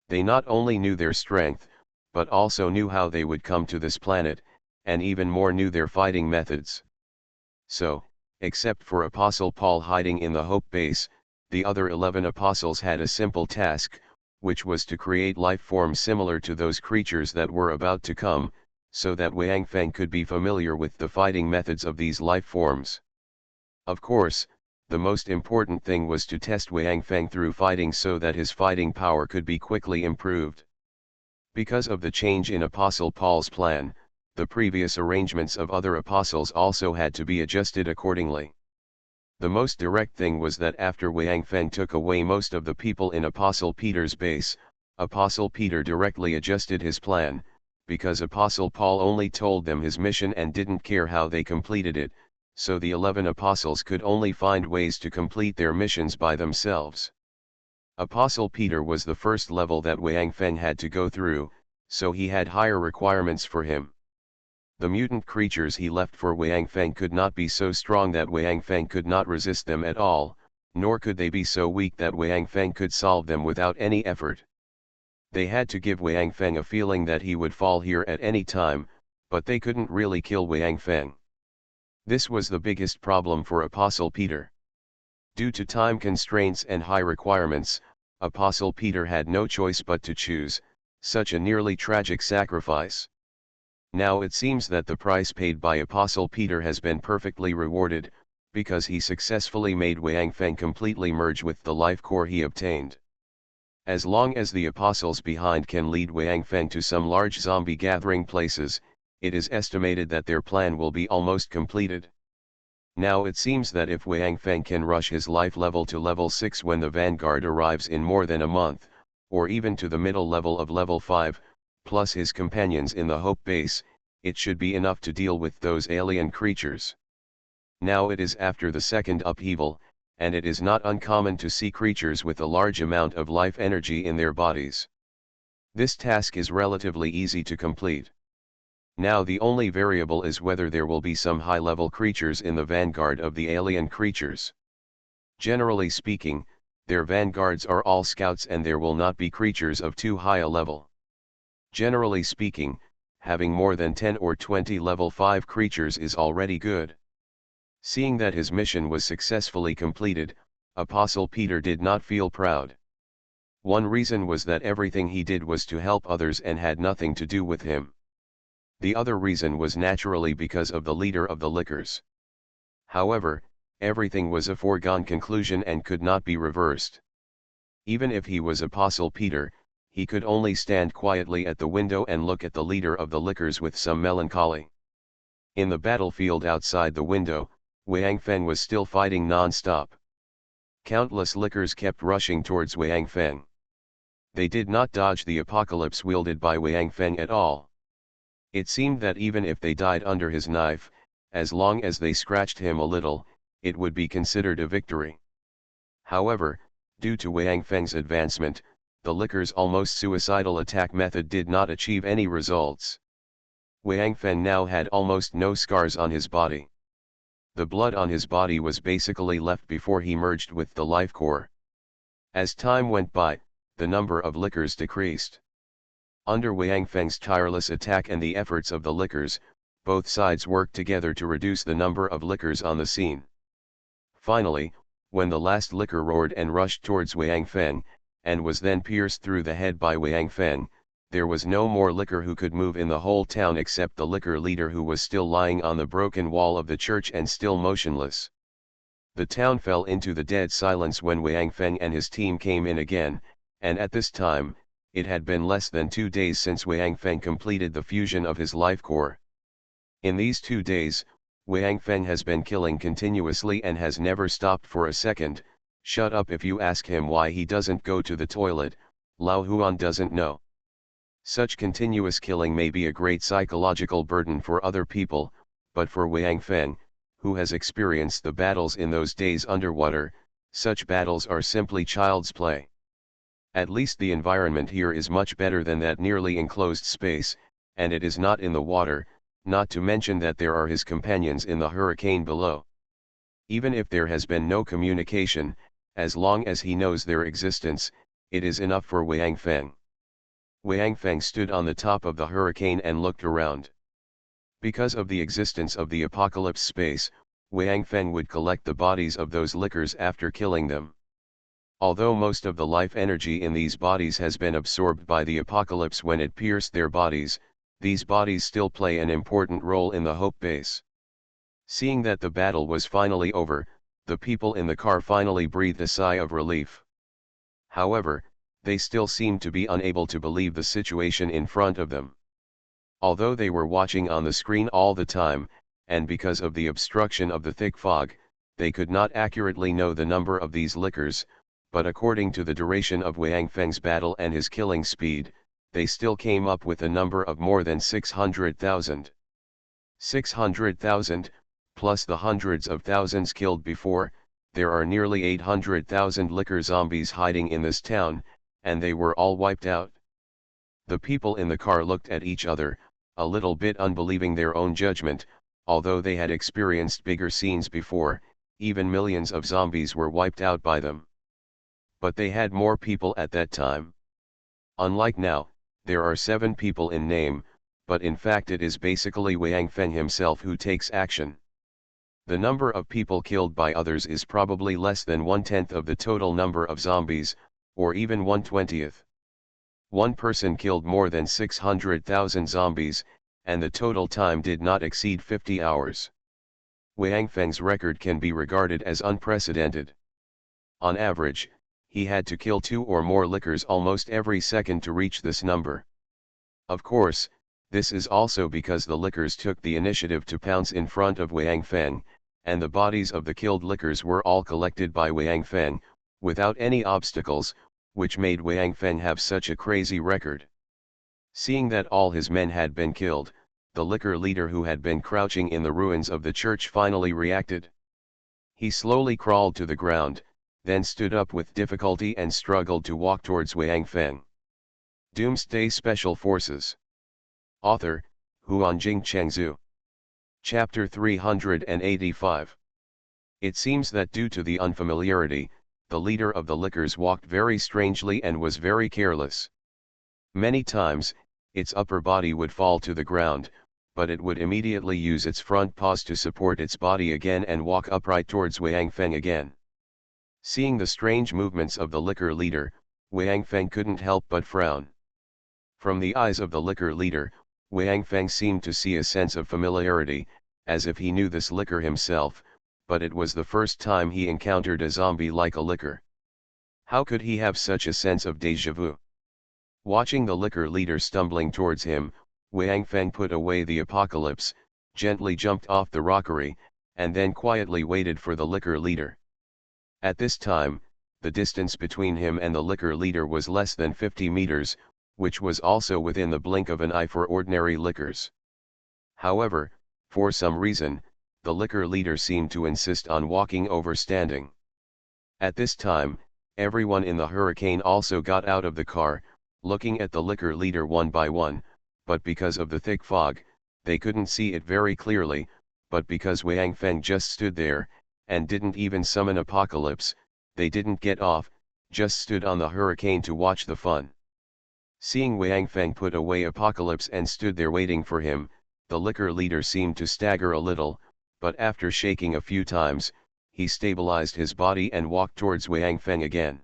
They not only knew their strength, but also knew how they would come to this planet, and even more knew their fighting methods. So, except for Apostle Paul hiding in the Hope base, the other 11 apostles had a simple task, which was to create life forms similar to those creatures that were about to come, so that Wang Feng could be familiar with the fighting methods of these life forms. Of course, the most important thing was to test Wang Feng through fighting so that his fighting power could be quickly improved. Because of the change in Apostle Paul's plan, the previous arrangements of other apostles also had to be adjusted accordingly. The most direct thing was that after Wang Feng took away most of the people in Apostle Peter's base, Apostle Peter directly adjusted his plan, because Apostle Paul only told them his mission and didn't care how they completed it, so the 11 apostles could only find ways to complete their missions by themselves. Apostle Peter was the first level that Wang Feng had to go through, so he had higher requirements for him. The mutant creatures he left for Wang Feng could not be so strong that Wang Feng could not resist them at all, nor could they be so weak that Wang Feng could solve them without any effort. They had to give Wang Feng a feeling that he would fall here at any time, but they couldn't really kill Wang Feng. This was the biggest problem for Apostle Peter. Due to time constraints and high requirements, Apostle Peter had no choice but to choose such a nearly tragic sacrifice. Now it seems that the price paid by Apostle Peter has been perfectly rewarded, because he successfully made Wang Feng completely merge with the life core he obtained. As long as the apostles behind can lead Wang Feng to some large zombie gathering places, it is estimated that their plan will be almost completed. Now it seems that if Wang Feng can rush his life level to level 6 when the Vanguard arrives in more than a month, or even to the middle level of level 5, plus his companions in the Hope base, it should be enough to deal with those alien creatures. Now it is after the second upheaval, and it is not uncommon to see creatures with a large amount of life energy in their bodies. This task is relatively easy to complete. Now the only variable is whether there will be some high-level creatures in the vanguard of the alien creatures. Generally speaking, their vanguards are all scouts and there will not be creatures of too high a level. Generally speaking, having more than 10 or 20 level 5 creatures is already good. Seeing that his mission was successfully completed, Apostle Peter did not feel proud. One reason was that everything he did was to help others and had nothing to do with him. The other reason was naturally because of the leader of the lickers. However, everything was a foregone conclusion and could not be reversed. Even if he was Apostle Peter, he could only stand quietly at the window and look at the leader of the lickers with some melancholy. In the battlefield outside the window, Wang Feng was still fighting non-stop. Countless lickers kept rushing towards Wang Feng. They did not dodge the apocalypse wielded by Wang Feng at all. It seemed that even if they died under his knife, as long as they scratched him a little, it would be considered a victory. However, due to Wang Feng's advancement, the lickers' almost suicidal attack method did not achieve any results. Wang Feng now had almost no scars on his body. The blood on his body was basically left before he merged with the life core. As time went by, the number of lickers decreased. Under Wang Feng's tireless attack and the efforts of the lickers, both sides worked together to reduce the number of lickers on the scene. Finally, when the last licker roared and rushed towards Wang Feng, and was then pierced through the head by Wang Feng, there was no more licker who could move in the whole town except the licker leader, who was still lying on the broken wall of the church and still motionless. The town fell into the dead silence when Wang Feng and his team came in again, and at this time, it had been less than 2 days since Wang Feng completed the fusion of his life core. In these 2 days, Wang Feng has been killing continuously and has never stopped for a second. Shut up if you ask him why he doesn't go to the toilet, Lao Huan doesn't know. Such continuous killing may be a great psychological burden for other people, but for Wang Feng, who has experienced the battles in those days underwater, such battles are simply child's play. At least the environment here is much better than that nearly enclosed space, and it is not in the water, not to mention that there are his companions in the hurricane below. Even if there has been no communication, as long as he knows their existence, it is enough for Wang Feng. Wang Feng stood on the top of the hurricane and looked around. Because of the existence of the apocalypse space, Wang Feng would collect the bodies of those lickers after killing them. Although most of the life energy in these bodies has been absorbed by the apocalypse when it pierced their bodies, these bodies still play an important role in the Hope Base. Seeing that the battle was finally over, the people in the car finally breathed a sigh of relief. However, they still seemed to be unable to believe the situation in front of them. Although they were watching on the screen all the time, and because of the obstruction of the thick fog, they could not accurately know the number of these lickers, but according to the duration of Wang Feng's battle and his killing speed, they still came up with a number of more than 600,000. 600,000, plus the hundreds of thousands killed before, there are nearly 800,000 licker zombies hiding in this town, and they were all wiped out. The people in the car looked at each other, a little bit unbelieving their own judgment, although they had experienced bigger scenes before, even millions of zombies were wiped out by them. But they had more people at that time. Unlike now, there are 7 people in name, but in fact it is basically Wang Feng himself who takes action. The number of people killed by others is probably less than 1/10 of the total number of zombies, or even 1/20. One person killed more than 600,000 zombies, and the total time did not exceed 50 hours. Wang Feng's record can be regarded as unprecedented. On average, he had to kill 2 or more lickers almost every second to reach this number. Of course, this is also because the lickers took the initiative to pounce in front of Wang Feng, and the bodies of the killed lickers were all collected by Wang Feng, without any obstacles, which made Wang Feng have such a crazy record. Seeing that all his men had been killed, the licker leader who had been crouching in the ruins of the church finally reacted. He slowly crawled to the ground, then stood up with difficulty and struggled to walk towards Wang Feng. Doomsday Special Forces. Author, Huanjing Chengzhu. Chapter 385. It seems that due to the unfamiliarity, the leader of the lickers walked very strangely and was very careless. Many times, its upper body would fall to the ground, but it would immediately use its front paws to support its body again and walk upright towards Wang Feng again. Seeing the strange movements of the licker leader, Wang Feng couldn't help but frown. From the eyes of the licker leader, Wang Feng seemed to see a sense of familiarity, as if he knew this licker himself, but it was the first time he encountered a zombie like a licker. How could he have such a sense of déjà vu? Watching the licker leader stumbling towards him, Wang Feng put away the apocalypse, gently jumped off the rockery, and then quietly waited for the licker leader. At this time, the distance between him and the licker leader was less than 50 meters, which was also within the blink of an eye for ordinary lickers. However, for some reason, the licker leader seemed to insist on walking over standing. At this time, everyone in the hurricane also got out of the car, looking at the licker leader one by one, but because of the thick fog, they couldn't see it very clearly, but because Wang Feng just stood there, and didn't even summon Apocalypse, they didn't get off, just stood on the hurricane to watch the fun. Seeing Wang Feng put away Apocalypse and stood there waiting for him, the liquor leader seemed to stagger a little, but after shaking a few times, he stabilized his body and walked towards Wang Feng again.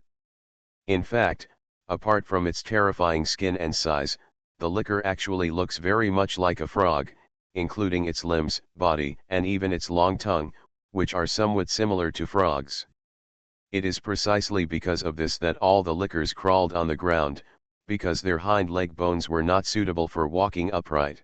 In fact, apart from its terrifying skin and size, the liquor actually looks very much like a frog, including its limbs, body, and even its long tongue, which are somewhat similar to frogs. It is precisely because of this that all the liquors crawled on the ground, because their hind leg bones were not suitable for walking upright.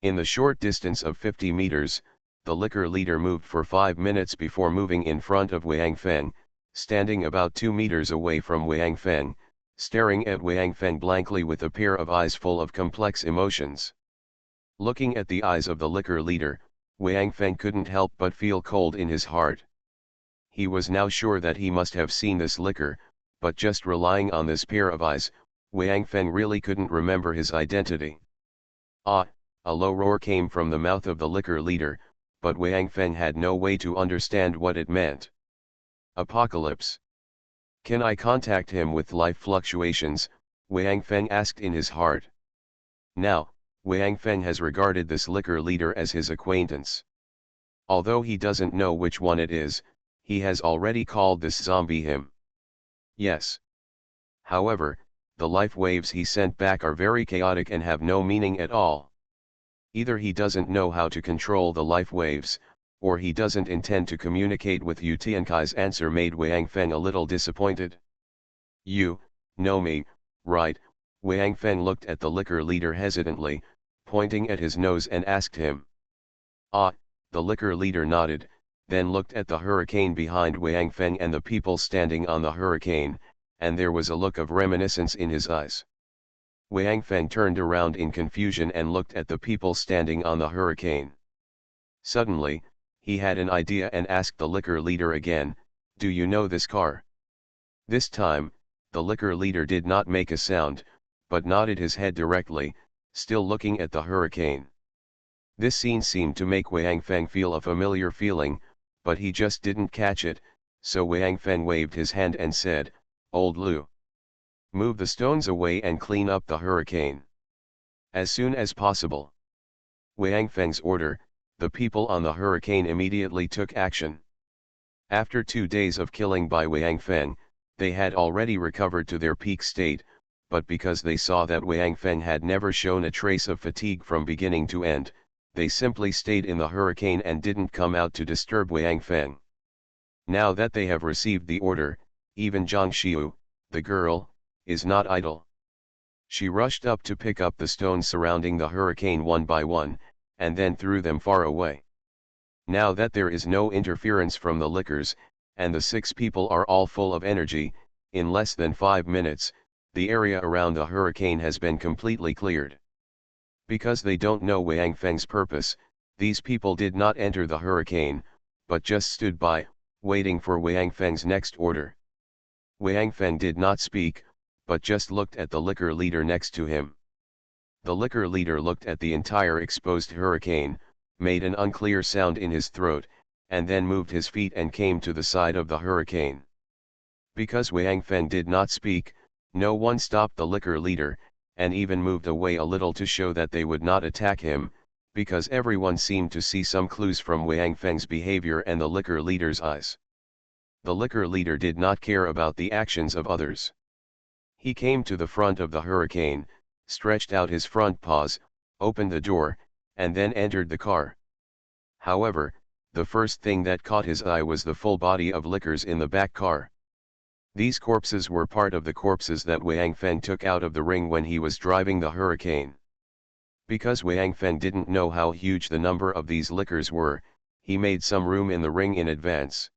In the short distance of 50 meters, the liquor leader moved for 5 minutes before moving in front of Wang Feng, standing about 2 meters away from Wang Feng, staring at Wang Feng blankly with a pair of eyes full of complex emotions. Looking at the eyes of the liquor leader, Wang Feng couldn't help but feel cold in his heart. He was now sure that he must have seen this liquor, but just relying on this pair of eyes, Wang Feng really couldn't remember his identity. Ah, a low roar came from the mouth of the liquor leader, but Wang Feng had no way to understand what it meant. Apocalypse. Can I contact him with life fluctuations? Wang Feng asked in his heart. Now, Wang Feng has regarded this liquor leader as his acquaintance. Although he doesn't know which one it is, he has already called this zombie him. Yes. However, the life waves he sent back are very chaotic and have no meaning at all. Either he doesn't know how to control the life waves, or he doesn't intend to communicate with you. Tiankai's answer made Wang Feng a little disappointed. You know me, right? Wang Feng looked at the liquor leader hesitantly, pointing at his nose and asked him. Ah, the liquor leader nodded, then looked at the hurricane behind Wang Feng and the people standing on the hurricane, and there was a look of reminiscence in his eyes. Wang Feng turned around in confusion and looked at the people standing on the hurricane. Suddenly, he had an idea and asked the liquor leader again, "Do you know this car?" This time, the liquor leader did not make a sound, but nodded his head directly, still looking at the hurricane. This scene seemed to make Wang Feng feel a familiar feeling, but he just didn't catch it, so Wang Feng waved his hand and said, "Old Lu. Move the stones away and clean up the hurricane. As soon as possible." Wang Feng's order, the people on the hurricane immediately took action. After 2 days of killing by Wang Feng, they had already recovered to their peak state, but because they saw that Wang Feng had never shown a trace of fatigue from beginning to end, they simply stayed in the hurricane and didn't come out to disturb Wang Feng. Now that they have received the order, even Zhang Xiu, the girl, is not idle. She rushed up to pick up the stones surrounding the hurricane one by one, and then threw them far away. Now that there is no interference from the liquors, and the 6 people are all full of energy, in less than 5 minutes, the area around the hurricane has been completely cleared. Because they don't know Wang Feng's purpose, these people did not enter the hurricane, but just stood by, waiting for Wang Feng's next order. Wang Feng did not speak, but just looked at the liquor leader next to him. The liquor leader looked at the entire exposed hurricane, made an unclear sound in his throat, and then moved his feet and came to the side of the hurricane. Because Wang Feng did not speak, no one stopped the liquor leader, and even moved away a little to show that they would not attack him, because everyone seemed to see some clues from Wang Feng's behavior and the liquor leader's eyes. The liquor leader did not care about the actions of others. He came to the front of the hurricane, stretched out his front paws, opened the door, and then entered the car. However, the first thing that caught his eye was the full body of liquors in the back car. These corpses were part of the corpses that Wang Feng took out of the ring when he was driving the hurricane. Because Wang Feng didn't know how huge the number of these liquors were, he made some room in the ring in advance.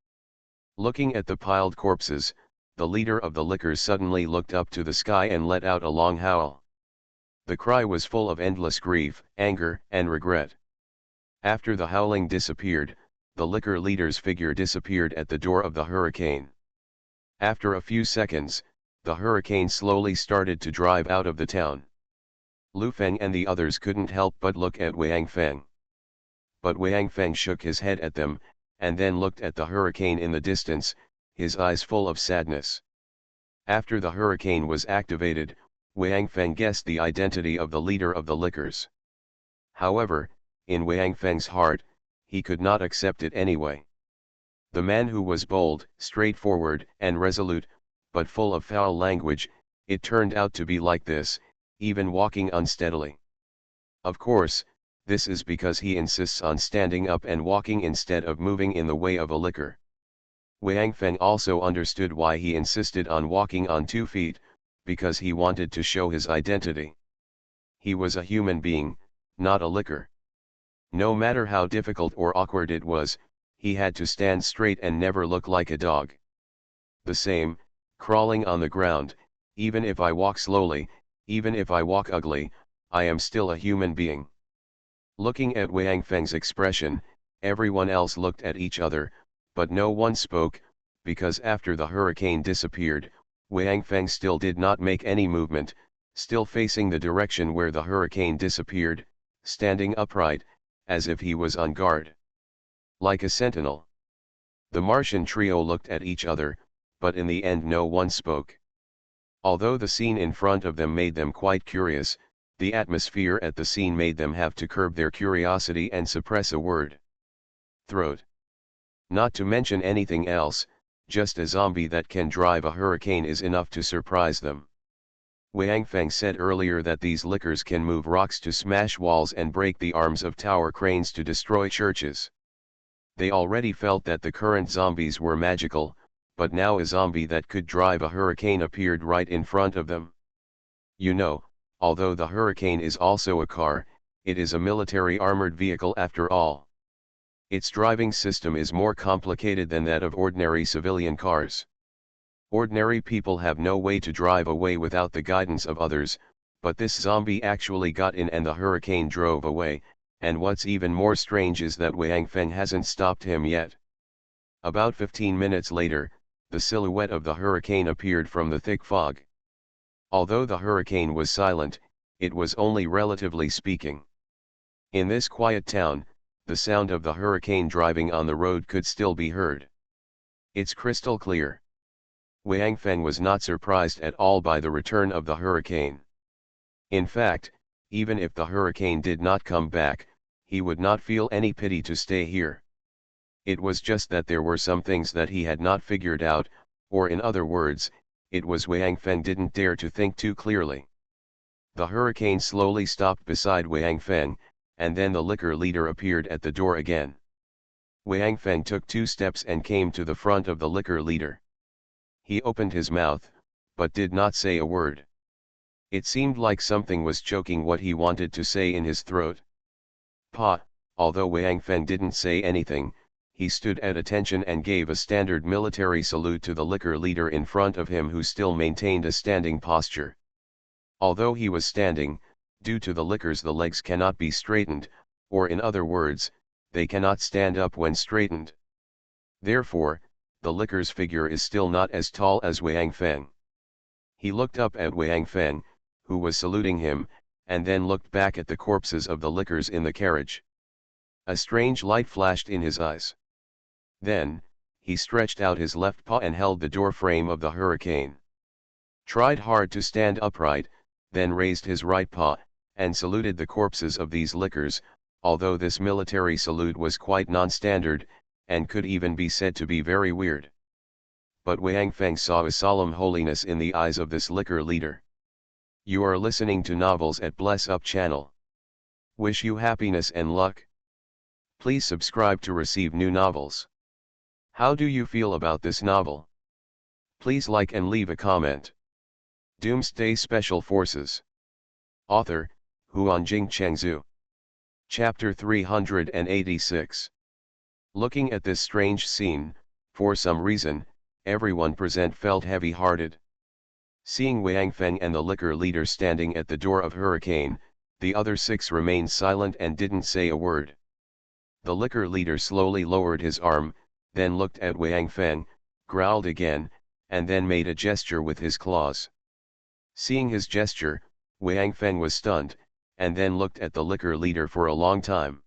Looking at the piled corpses, the leader of the liquors suddenly looked up to the sky and let out a long howl. The cry was full of endless grief, anger, and regret. After the howling disappeared, the liquor leader's figure disappeared at the door of the hurricane. After a few seconds, the hurricane slowly started to drive out of the town. Lu Feng and the others couldn't help but look at Wang Feng. but Wang Feng shook his head at them, and then looked at the hurricane in the distance, his eyes full of sadness. After the hurricane was activated, Wang Feng guessed the identity of the leader of the lickers. However, in Wang Feng's heart, he could not accept it anyway. The man who was bold, straightforward, and resolute, but full of foul language, it turned out to be like this, even walking unsteadily. Of course, this is because he insists on standing up and walking instead of moving in the way of a licker. Wang Feng also understood why he insisted on walking on 2 feet, because he wanted to show his identity. He was a human being, not a licker. No matter how difficult or awkward it was, he had to stand straight and never look like a dog. The same, crawling on the ground, even if I walk slowly, even if I walk ugly, I am still a human being. Looking at Wang Feng's expression, everyone else looked at each other, but no one spoke, because after the hurricane disappeared, Wang Feng still did not make any movement, still facing the direction where the hurricane disappeared, standing upright, as if he was on guard. Like a sentinel. The Martian trio looked at each other, but in the end no one spoke. Although the scene in front of them made them quite curious, the atmosphere at the scene made them have to curb their curiosity and suppress a word. Throat. Not to mention anything else, just a zombie that can drive a hurricane is enough to surprise them. Wang Feng said earlier that these lickers can move rocks to smash walls and break the arms of tower cranes to destroy churches. They already felt that the current zombies were magical, but now a zombie that could drive a hurricane appeared right in front of them. You know, although the hurricane is also a car, it is a military armored vehicle after all. Its driving system is more complicated than that of ordinary civilian cars. Ordinary people have no way to drive away without the guidance of others, but this zombie actually got in and the hurricane drove away, and what's even more strange is that Wang Feng hasn't stopped him yet. About 15 minutes later, the silhouette of the hurricane appeared from the thick fog. Although the hurricane was silent, it was only relatively speaking. In this quiet town, the sound of the hurricane driving on the road could still be heard. It's crystal clear. Wang Feng was not surprised at all by the return of the hurricane. In fact, even if the hurricane did not come back, he would not feel any pity to stay here. It was just that there were some things that he had not figured out, or in other words, it was Wang Feng didn't dare to think too clearly. The hurricane slowly stopped beside Wang Feng, and then the liquor leader appeared at the door again. Wang Feng took 2 steps and came to the front of the liquor leader. He opened his mouth, but did not say a word. It seemed like something was choking what he wanted to say in his throat. Pa, although Wang Feng didn't say anything, he stood at attention and gave a standard military salute to the liquor leader in front of him who still maintained a standing posture. Although he was standing, due to the lickers the legs cannot be straightened, or in other words, they cannot stand up when straightened. Therefore, the licker's figure is still not as tall as Wang Feng. He looked up at Wang Feng, who was saluting him, and then looked back at the corpses of the lickers in the carriage. A strange light flashed in his eyes. Then, he stretched out his left paw and held the door frame of the hurricane. Tried hard to stand upright, then raised his right paw, and saluted the corpses of these lickers, although this military salute was quite non-standard, and could even be said to be very weird. But Wang Feng saw a solemn holiness in the eyes of this liquor leader. You are listening to Novels at Bless Up channel. Wish you happiness and luck. Please subscribe to receive new novels. How do you feel about this novel? Please like and leave a comment. Doomsday Special Forces. Author, Huanjing Chengzhu. Chapter 386. Looking at this strange scene, for some reason, everyone present felt heavy-hearted. Seeing Wang Feng and the liquor leader standing at the door of Hurricane, the other 6 remained silent and didn't say a word. The liquor leader slowly lowered his arm, then looked at Wang Feng, growled again, and then made a gesture with his claws. Seeing his gesture, Wang Feng was stunned, and then looked at the liquor leader for a long time.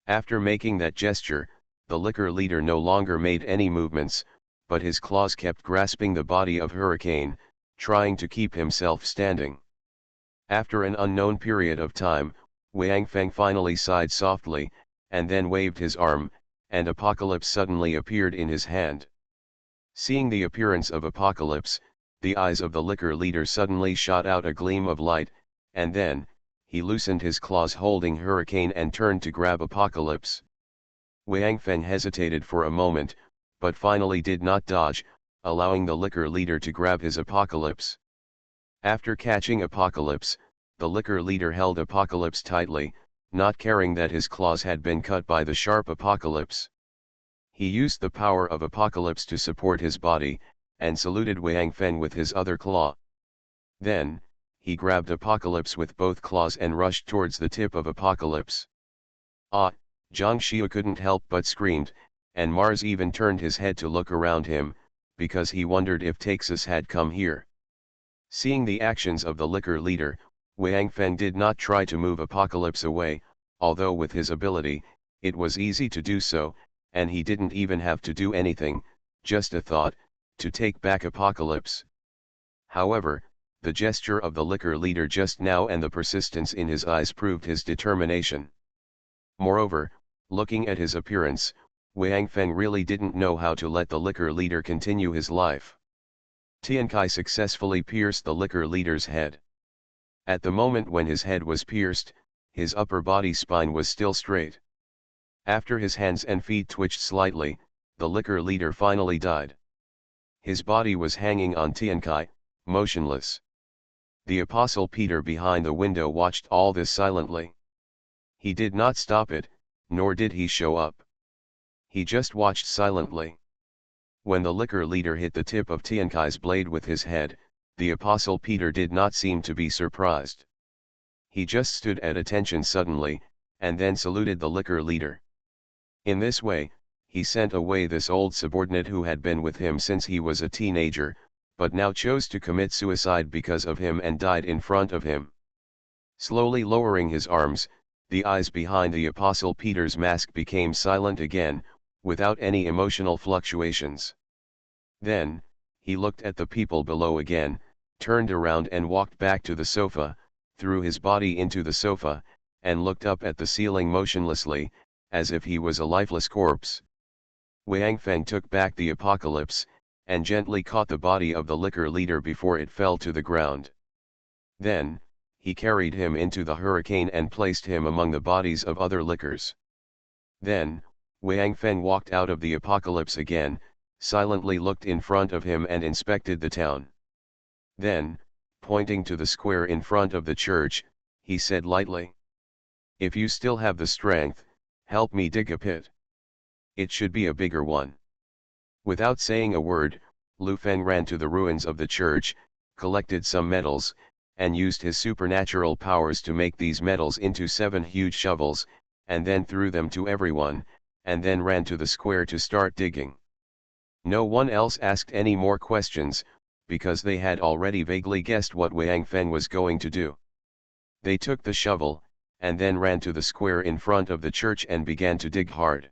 After making that gesture, the liquor leader no longer made any movements, but his claws kept grasping the body of Hurricane, trying to keep himself standing. After an unknown period of time, Wang Feng finally sighed softly, and then waved his arm, and Apocalypse suddenly appeared in his hand. Seeing the appearance of Apocalypse, the eyes of the liquor leader suddenly shot out a gleam of light, and then, he loosened his claws holding Hurricane and turned to grab Apocalypse. Wang Feng hesitated for a moment, but finally did not dodge, allowing the liquor leader to grab his Apocalypse. After catching Apocalypse, the liquor leader held Apocalypse tightly, not caring that his claws had been cut by the sharp Apocalypse. He used the power of Apocalypse to support his body, and saluted Wang Feng with his other claw. Then, he grabbed Apocalypse with both claws and rushed towards the tip of Apocalypse. Ah! Zhang Xiu couldn't help but screamed, and Mars even turned his head to look around him, because he wondered if Texas had come here. Seeing the actions of the liquor leader, Wang Feng did not try to move Apocalypse away, although with his ability, it was easy to do so, and he didn't even have to do anything, just a thought, to take back Apocalypse. However, the gesture of the liquor leader just now and the persistence in his eyes proved his determination. Moreover, looking at his appearance, Wang Feng really didn't know how to let the liquor leader continue his life. Tiankai successfully pierced the liquor leader's head. At the moment when his head was pierced, his upper body spine was still straight. After his hands and feet twitched slightly, the liquor leader finally died. His body was hanging on Tiankai, motionless. The Apostle Peter behind the window watched all this silently. He did not stop it, nor did he show up. He just watched silently. When the liquor leader hit the tip of Tiankai's blade with his head, the Apostle Peter did not seem to be surprised. He just stood at attention suddenly, and then saluted the liquor leader. In this way, he sent away this old subordinate who had been with him since he was a teenager, but now chose to commit suicide because of him and died in front of him. Slowly lowering his arms, the eyes behind the Apostle Peter's mask became silent again, without any emotional fluctuations. Then, he looked at the people below again, turned around and walked back to the sofa, threw his body into the sofa, and looked up at the ceiling motionlessly, as if he was a lifeless corpse. Wang Feng took back the Apocalypse, and gently caught the body of the liquor leader before it fell to the ground. Then, he carried him into the Hurricane and placed him among the bodies of other liquors. Then, Wang Feng walked out of the Apocalypse again, silently looked in front of him and inspected the town. Then, pointing to the square in front of the church, he said lightly, "If you still have the strength, help me dig a pit. It should be a bigger one." Without saying a word, Lu Feng ran to the ruins of the church, collected some metals, and used his supernatural powers to make these metals into 7 huge shovels, and then threw them to everyone, and then ran to the square to start digging. No one else asked any more questions, because they had already vaguely guessed what Wang Feng was going to do. They took the shovel, and then ran to the square in front of the church and began to dig hard.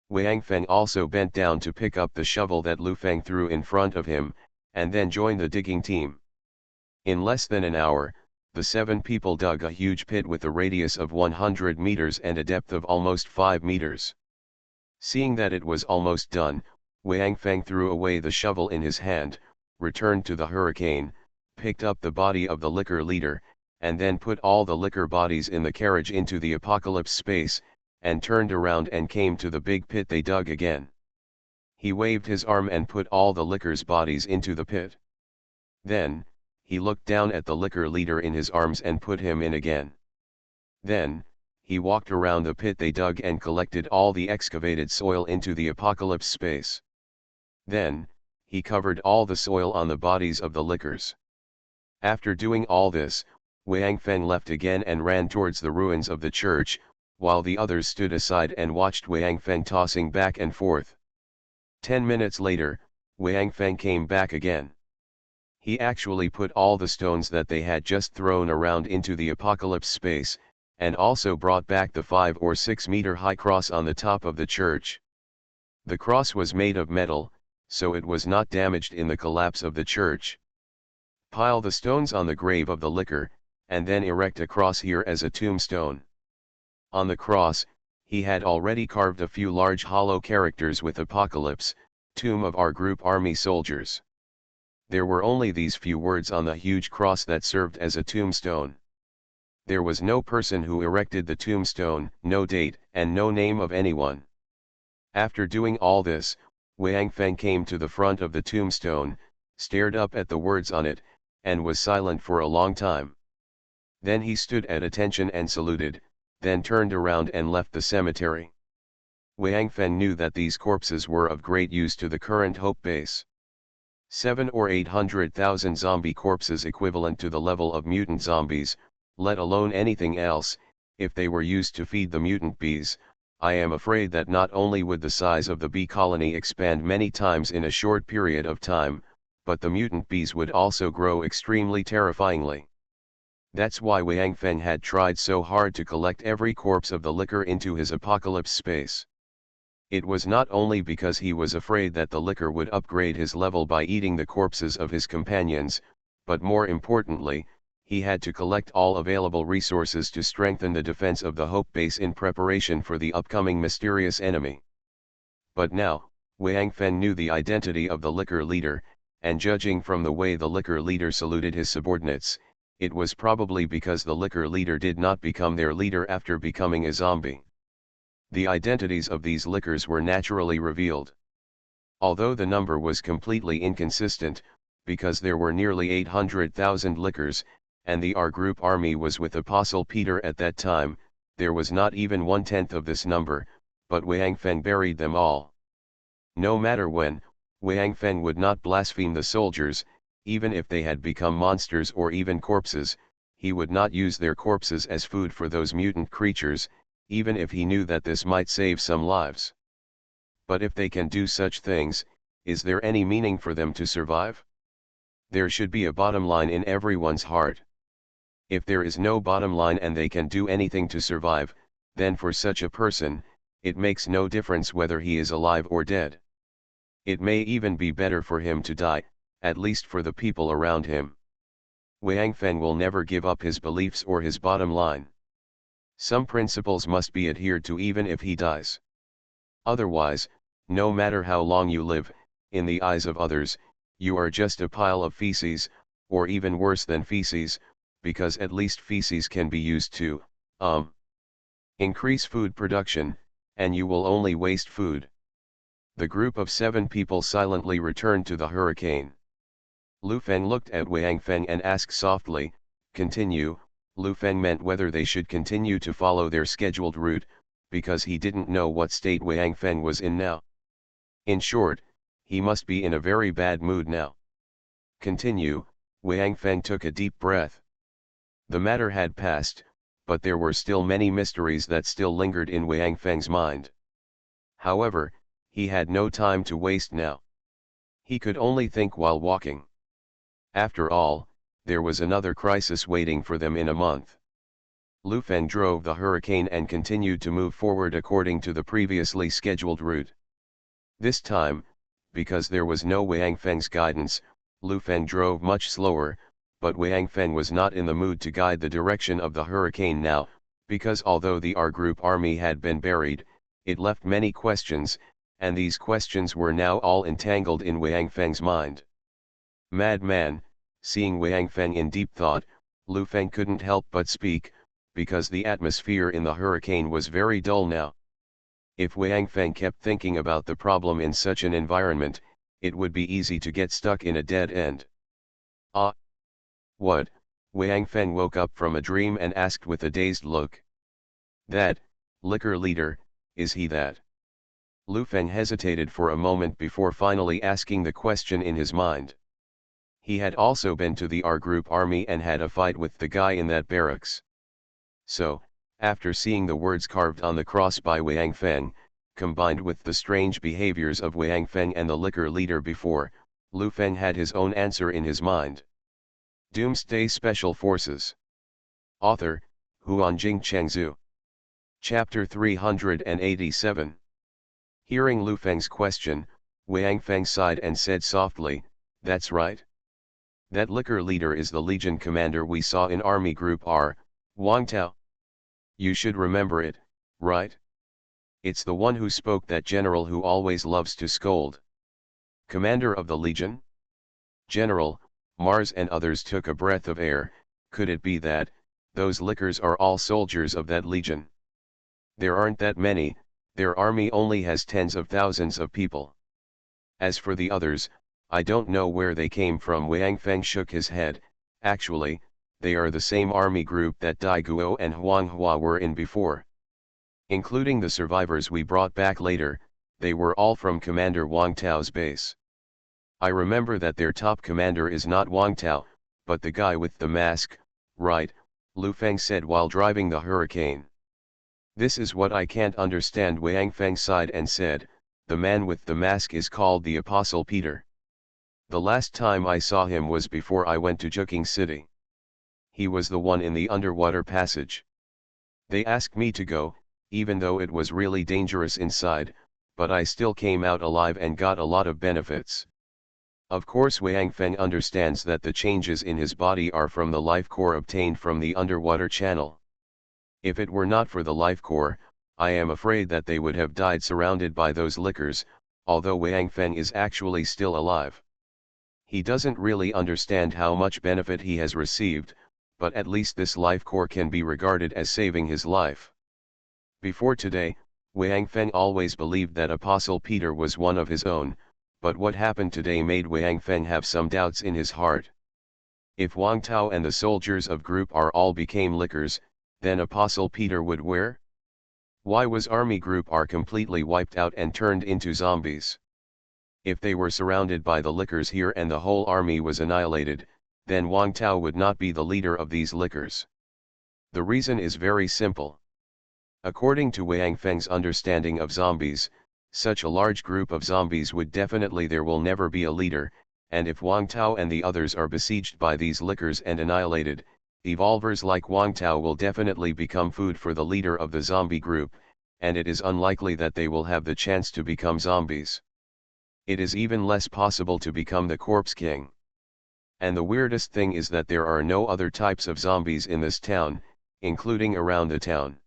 Wang Feng also bent down to pick up the shovel that Lu Feng threw in front of him, and then joined the digging team. In less than an hour, the 7 people dug a huge pit with a radius of 100 meters and a depth of almost 5 meters. Seeing that it was almost done, Wang Feng threw away the shovel in his hand, returned to the Hurricane, picked up the body of the liquor leader, and then put all the liquor bodies in the carriage into the Apocalypse space, and turned around and came to the big pit they dug again. He waved his arm and put all the liquor's bodies into the pit. Then, he looked down at the liquor leader in his arms and put him in again. Then, he walked around the pit they dug and collected all the excavated soil into the Apocalypse space. Then, he covered all the soil on the bodies of the liquors. After doing all this, Wang Feng left again and ran towards the ruins of the church, while the others stood aside and watched Wang Feng tossing back and forth. 10 minutes later, Wang Feng came back again. He actually put all the stones that they had just thrown around into the Apocalypse space, and also brought back the 5 or 6 meter high cross on the top of the church. The cross was made of metal, so it was not damaged in the collapse of the church. Pile the stones on the grave of the licker, and then erect a cross here as a tombstone. On the cross, he had already carved a few large hollow characters with Apocalypse, Tomb of our group army soldiers. There were only these few words on the huge cross that served as a tombstone. There was no person who erected the tombstone, no date, and no name of anyone. After doing all this, Wang Feng came to the front of the tombstone, stared up at the words on it, and was silent for a long time. Then he stood at attention and saluted, then turned around and left the cemetery. Wang Feng knew that these corpses were of great use to the current Hope base. 7 or 800,000 zombie corpses equivalent to the level of mutant zombies, let alone anything else, if they were used to feed the mutant bees, I am afraid that not only would the size of the bee colony expand many times in a short period of time, but the mutant bees would also grow extremely terrifyingly. That's why Wang Feng had tried so hard to collect every corpse of the licker into his apocalypse space. It was not only because he was afraid that the licker would upgrade his level by eating the corpses of his companions, but more importantly, he had to collect all available resources to strengthen the defense of the Hope base in preparation for the upcoming mysterious enemy. But now, Wang Feng knew the identity of the licker leader, and judging from the way the licker leader saluted his subordinates, it was probably because the licker leader did not become their leader after becoming a zombie. The identities of these lickers were naturally revealed. Although the number was completely inconsistent, because there were nearly 800,000 lickers, and the R Group army was with Apostle Peter at that time, there was not even 1/10 of this number, but Wang Feng buried them all. No matter when, Wang Feng would not blaspheme the soldiers, even if they had become monsters or even corpses, he would not use their corpses as food for those mutant creatures, even if he knew that this might save some lives. But if they can do such things, is there any meaning for them to survive? There should be a bottom line in everyone's heart. If there is no bottom line and they can do anything to survive, then for such a person, it makes no difference whether he is alive or dead. It may even be better for him to die, at least for the people around him. Wang Feng will never give up his beliefs or his bottom line. Some principles must be adhered to even if he dies. Otherwise, no matter how long you live, in the eyes of others, you are just a pile of feces, or even worse than feces, because at least feces can be used to, increase food production, and you will only waste food. The group of 7 people silently returned to the hurricane. Lu Feng looked at Wang Feng and asked softly, "Continue." Lu Feng meant whether they should continue to follow their scheduled route, because he didn't know what state Wang Feng was in now. In short, he must be in a very bad mood now. "Continue." Wang Feng took a deep breath. The matter had passed, but there were still many mysteries that still lingered in Wang Feng's mind. However, he had no time to waste now. He could only think while walking. After all, there was another crisis waiting for them in a month. Lu Feng drove the hurricane and continued to move forward according to the previously scheduled route. This time, because there was no Wang Feng's guidance, Lu Feng drove much slower, but Wang Feng was not in the mood to guide the direction of the hurricane now, because although the R Group army had been buried, it left many questions, and these questions were now all entangled in Wang Feng's mind. "Madman," seeing Wang Feng in deep thought, Lu Feng couldn't help but speak, because the atmosphere in the hurricane was very dull now. If Wang Feng kept thinking about the problem in such an environment, it would be easy to get stuck in a dead end. "Ah! What?" Wang Feng woke up from a dream and asked with a dazed look. "That, liquor leader, is he that?" Lu Feng hesitated for a moment before finally asking the question in his mind. He had also been to the R Group army and had a fight with the guy in that barracks. So, after seeing the words carved on the cross by Wang Feng, combined with the strange behaviors of Wang Feng and the liquor leader before, Lu Feng had his own answer in his mind. Doomsday Special Forces. Author, Huanjing Chengzu. Chapter 387. Hearing Lu Feng's question, Wang Feng sighed and said softly, "That's right. That liquor leader is the Legion commander we saw in Army Group R, Wang Tao. You should remember it, right? It's the one who spoke, that general who always loves to scold. Commander of the Legion? General." Mars and others took a breath of air. Could it be that those lickers are all soldiers of that Legion? There aren't that many. Their army only has tens of thousands of people. As for the others, I don't know where they came from. Wang Feng shook his head. Actually, they are the same army group that Dai Guo and Huang Hua were in before. Including the survivors we brought back later, they were all from Commander Wang Tao's base. I remember that their top commander is not Wang Tao, but the guy with the mask, right? Lu Feng said while driving the Hurricane. This is what I can't understand. Wang Feng sighed and said, "The man with the mask is called the Apostle Peter. The last time I saw him was before I went to Juking City. He was the one in the underwater passage. They asked me to go, even though it was really dangerous inside, but I still came out alive and got a lot of benefits." Of course Wang Feng understands that the changes in his body are from the life core obtained from the underwater channel. If it were not for the life core, I am afraid that they would have died surrounded by those lickers, although Wang Feng is actually still alive. He doesn't really understand how much benefit he has received, but at least this life core can be regarded as saving his life. Before today, Wang Feng always believed that Apostle Peter was one of his own, but what happened today made Wang Feng have some doubts in his heart. If Wang Tao and the soldiers of Group R all became lickers, then Apostle Peter would where? Why was Army Group R completely wiped out and turned into zombies? If they were surrounded by the lickers here and the whole army was annihilated, then Wang Tao would not be the leader of these lickers. The reason is very simple. According to Wang Feng's understanding of zombies, such a large group of zombies would definitely there will never be a leader, and if Wang Tao and the others are besieged by these lickers and annihilated, evolvers like Wang Tao will definitely become food for the leader of the zombie group, and it is unlikely that they will have the chance to become zombies. It is even less possible to become the Corpse King. And the weirdest thing is that there are no other types of zombies in this town, including around the town.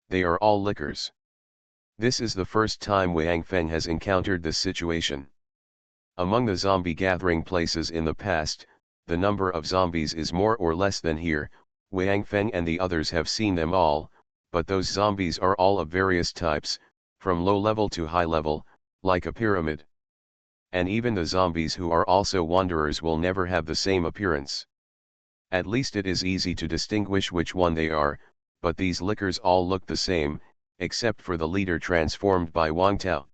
They are all lickers. This is the first time Wang Feng has encountered this situation. Among the zombie gathering places in the past, the number of zombies is more or less than here. Wang Feng and the others have seen them all, but those zombies are all of various types, from low level to high level, like a pyramid. And even the zombies who are also wanderers will never have the same appearance. At least it is easy to distinguish which one they are, but these lickers all look the same, except for the leader transformed by Wang Tao.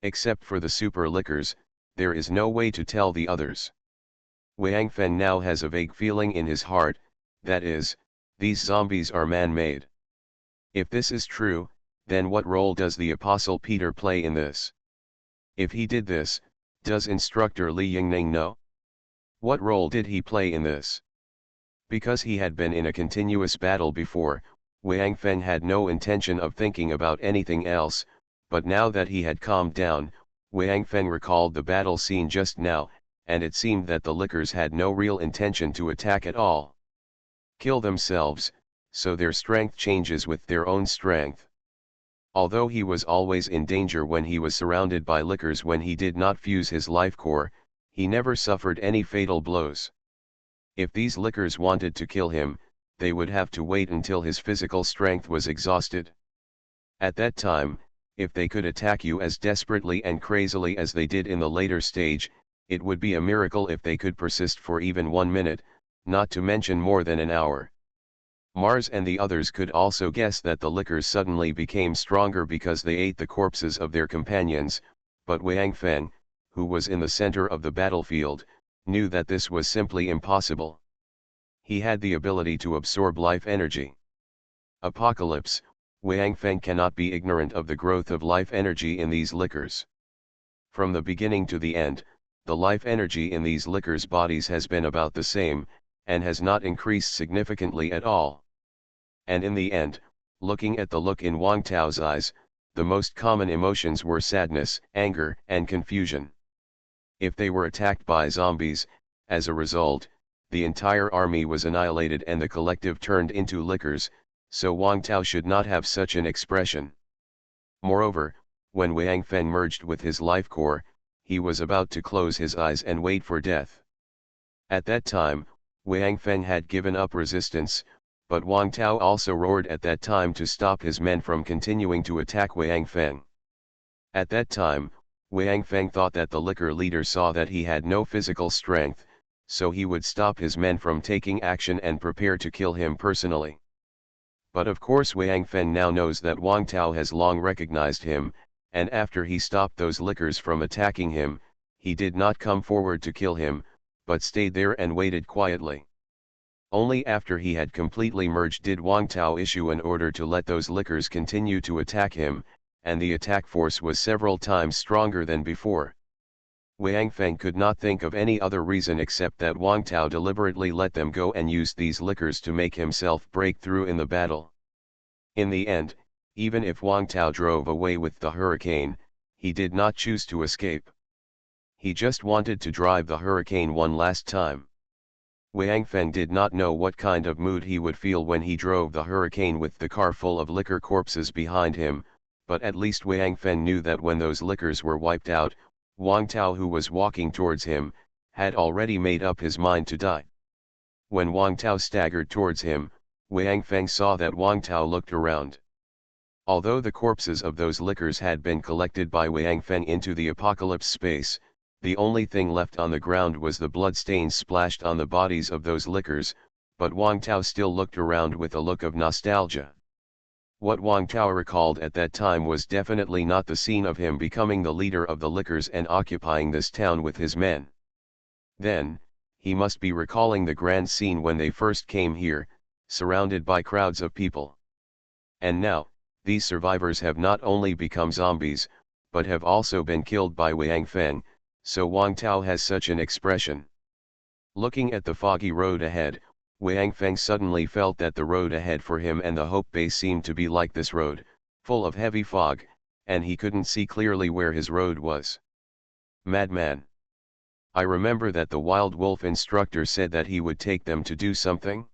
Except for the super lickers, there is no way to tell the others. Wang Feng now has a vague feeling in his heart, that is, these zombies are man-made. If this is true, then what role does the Apostle Peter play in this? If he did this, does Instructor Li Yingning know? What role did he play in this? Because he had been in a continuous battle before, Wang Feng had no intention of thinking about anything else, but now that he had calmed down, Wang Feng recalled the battle scene just now, and it seemed that the lickers had no real intention to attack at all. Kill themselves, so their strength changes with their own strength. Although he was always in danger when he was surrounded by lickers when he did not fuse his life core, he never suffered any fatal blows. If these lickers wanted to kill him, they would have to wait until his physical strength was exhausted. At that time, if they could attack you as desperately and crazily as they did in the later stage, it would be a miracle if they could persist for even 1 minute, not to mention more than an hour. Mars and the others could also guess that the lickers suddenly became stronger because they ate the corpses of their companions, but Wang Feng, who was in the center of the battlefield, knew that this was simply impossible. He had the ability to absorb life energy. Apocalypse, Wang Feng cannot be ignorant of the growth of life energy in these lickers. From the beginning to the end, the life energy in these lickers' bodies has been about the same, and has not increased significantly at all. and in the end, looking at the look in Wang Tao's eyes, the most common emotions were sadness, anger, and confusion. If they were attacked by zombies, as a result, the entire army was annihilated and the collective turned into lickers, so Wang Tao should not have such an expression. Moreover, when Wang Feng merged with his life core, he was about to close his eyes and wait for death. At that time, Wang Feng had given up resistance, but Wang Tao also roared at that time to stop his men from continuing to attack Wang Feng. At that time, Wang Feng thought that the liquor leader saw that he had no physical strength, so he would stop his men from taking action and prepare to kill him personally. But of course Wang Feng now knows that Wang Tao has long recognized him, and after he stopped those lickers from attacking him, he did not come forward to kill him, but stayed there and waited quietly. Only after he had completely merged did Wang Tao issue an order to let those lickers continue to attack him, and the attack force was several times stronger than before. Wang Feng could not think of any other reason except that Wang Tao deliberately let them go and used these lickers to make himself break through in the battle. In the end, even if Wang Tao drove away with the hurricane, he did not choose to escape. He just wanted to drive the hurricane one last time. Wang Feng did not know what kind of mood he would feel when he drove the hurricane with the car full of liquor corpses behind him, but at least Wang Feng knew that when those liquors were wiped out, Wang Tao, who was walking towards him, had already made up his mind to die. When Wang Tao staggered towards him, Wang Feng saw that Wang Tao looked around. Although the corpses of those liquors had been collected by Wang Feng into the apocalypse space, the only thing left on the ground was the blood stains splashed on the bodies of those liquors, but Wang Tao still looked around with a look of nostalgia. What Wang Tao recalled at that time was definitely not the scene of him becoming the leader of the lickers and occupying this town with his men. Then, he must be recalling the grand scene when they first came here, surrounded by crowds of people. And now, these survivors have not only become zombies, but have also been killed by Wang Feng, so Wang Tao has such an expression. Looking at the foggy road ahead, Wang Feng suddenly felt that the road ahead for him and the Hope Base seemed to be like this road, full of heavy fog, and he couldn't see clearly where his road was. Madman. I remember that the Wild Wolf instructor said that he would take them to do something.